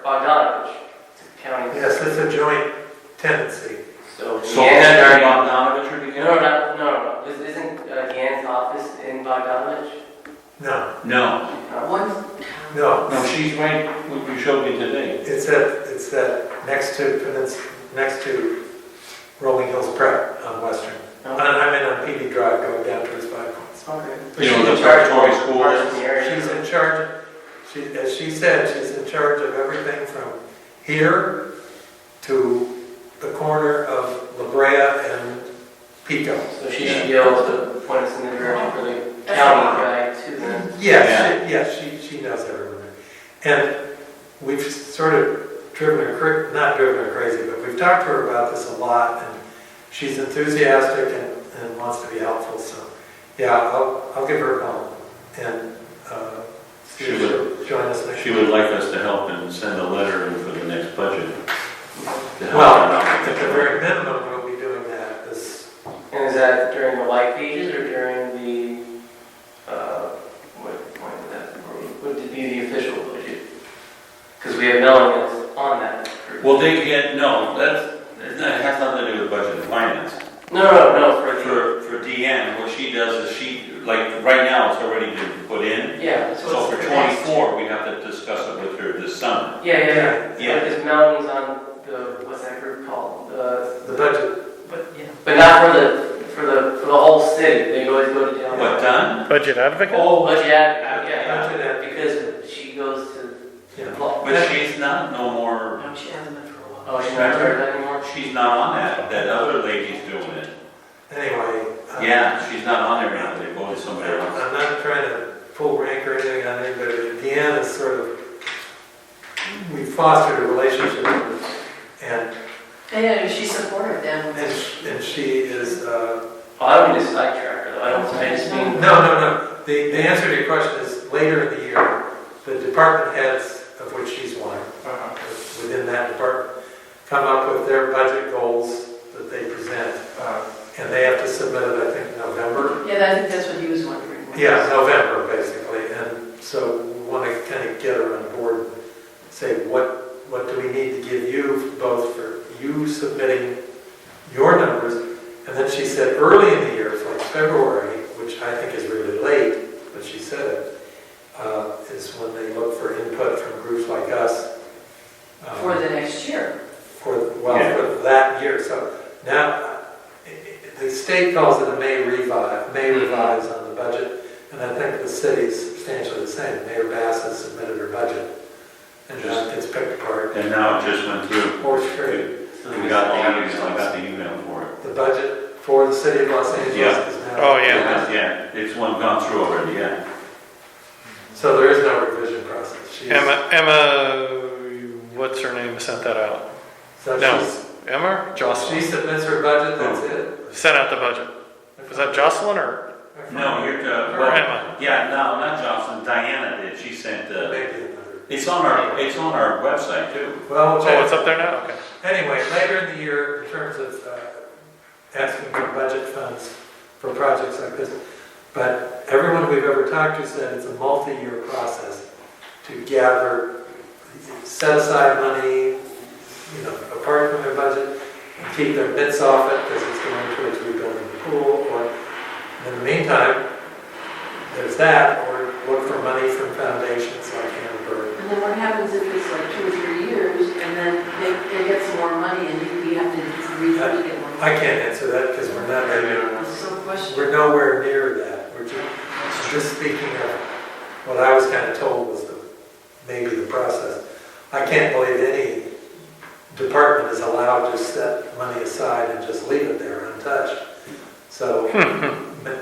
Bogdanovich. It's a county. Yes, it's a joint tenancy. So So Deanne's that's already- Bogdanovich or No. Isn't Deanne's office in Bogdanovich? No, No, no. she's right, what you showed me today. It's that next to Rolling Hills Prep on Western. I'm in on PD Drive going down towards 5 Points. Okay. You know, the preparatory school. She's in charge. as she said, she's in charge of everything from here to the corner of La Brea and Pico. So she should be able to point us in the direction for the county guy too then. Yes, she knows everyone. And we've sort of not driven her crazy, but we've talked to her about this a lot, and she's enthusiastic and wants to be helpful, so yeah, I'll give her a call and see if she'll join us next She week. would like us to help and send a letter in for the next budget. To help Well, them out. at the very minimum, we'll be doing that this, And is that during the white pages or during the, what would be the official budget? Because we have no one else on that group. Well, they get, no, that has nothing to do with budget and finance. No, for the, For Deanne, what she does is like, right now, it's already been put in. yeah. So for 24, we have to discuss it with her this summer. Yeah. Yeah. Because Melanie's on the, what's that group called? the budget. But not for the whole city. They always go to down. What, done? Budget advocate? Oh, budget advocate, yeah. Budget advocate. Because she goes to Yeah. the block. But she's not no more, No, she hasn't been for a while. Oh, she's not doing that anymore? she's not on that. That other lady's doing it. Anyway. Yeah, she's not on there now. They voted somebody else. I'm not trying to pull rank or anything on anybody, but Deanne is sort of, we fostered a relationship with her, and Yeah, she's supportive then. and she is, Well, I don't mean to sidetrack her though. I just mean. no. The answer to your question is later in the year, the department heads, of which she's one, within that department, come up with their budget goals that they present, and they have to submit it, I think, November. Yeah, I think that's what he was wondering. Yeah, November, basically, and so we want to kind of get her on board, and say, what do we need to give you, both for you submitting your numbers, and then she said early in the year, it's like February, which I think is really late, but she said it, is when they look for input from groups like us. For the next year. For that year, so now, the state calls it a May revise on the budget, and I think the city's substantially the same. Mayor Bass has submitted her budget, and now it gets picked apart. And now it just went through. Horse trade. I got the email for it. The budget for the city of Los Angeles Yeah. is now. Oh, yeah. Yeah, it's one gone through already, yeah. So there is no revision process. Emma, what's her name, sent that out? So No. she's- Emma or she Jocelyn? submits her budget, that's it. Sent out the budget. Was that Jocelyn or No, you're, Emma? yeah, no, not Jocelyn, Diana did, she sent, Maybe another. it's on our website too. Well, we'll check. Oh, it's up there now? Okay. Anyway, later in the year, in terms of asking for budget funds for projects like this, but everyone we've ever talked to said it's a multi-year process to gather, set aside money, apart from their budget, and keep their bits off it because it's going towards rebuilding the pool, or in the meantime, there's that, or look for money from foundations like Hamburg. And then what happens if it's like 2 or 3 years and then they get some more money and we have to refund it? I can't answer that because we're not there. That's some question. We're nowhere near that. We're just speaking of what I was kind of told was maybe the process. I can't believe any department is allowed to set money aside and just leave it there untouched. So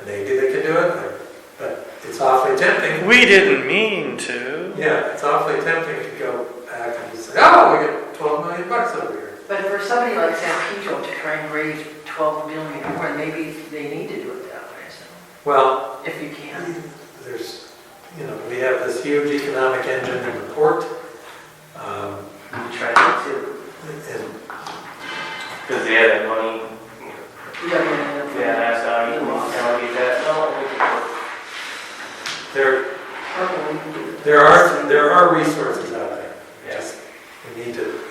maybe they could do it, but it's awfully tempting. We didn't mean to. Yeah, it's awfully tempting to go back and just say, oh, we get $12 million over here. But for somebody like San Pedro to try and raise 12 million more, maybe they need to do it that way, so, Well, if you can. there's, we have this huge economic engine in the port. We try that too. And Because they had that money. Yeah. Yeah, so you can allocate that. No, we can. there are resources out there. Yes. We need to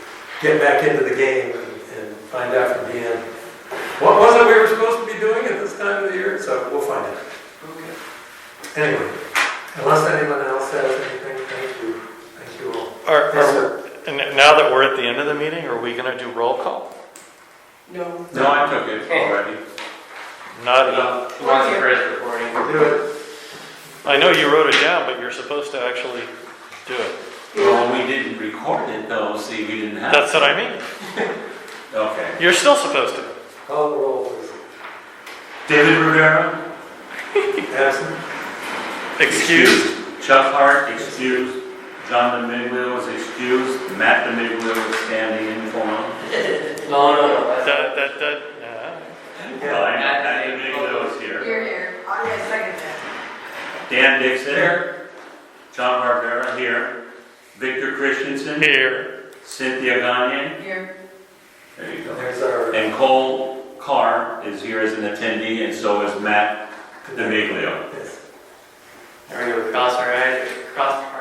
get back into the game and find out from the end. What was it we were supposed to be doing at this time of the year? So we'll find out. Anyway, unless anyone else has anything, thank you. Thank you all. Yes, sir. And now that we're at the end of the meeting, are we going to do roll call? No. No, I took it already. Not yet. Who wants the first recording? Do it. I know you wrote it down, but you're supposed to actually Do it. Well, we didn't record it though, see, we didn't have. That's what I mean. Okay. You're still supposed to. Call the roll, please. David Rivera? Absent? Excused? Chuck Hart, excused. John DeMiglio is excused. Matt DeMiglio is standing in for him. No. Matt DeMiglio is here. Here. I second that. Dan Dixon. Here. John Barbera here. Victor Christensen. Here. Cynthia Gagne. Here. There you go. There's our. And Cole Carr is here as an attendee, and so is Matt DeMiglio. Yes. There we go, cross our eyes, cross our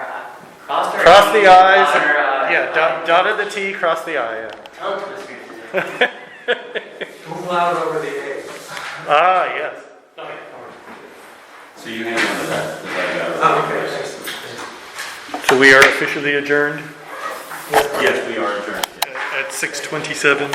Cross the T's, I's. dot our Yeah, dotted the T, cross the I. Yeah. Tongue twister. Move loud over the A. Ah, yes. Okay. So you hang on to that, because I got it. Oh, okay, thanks. So we are officially adjourned Yes, we are adjourned. at 6:27.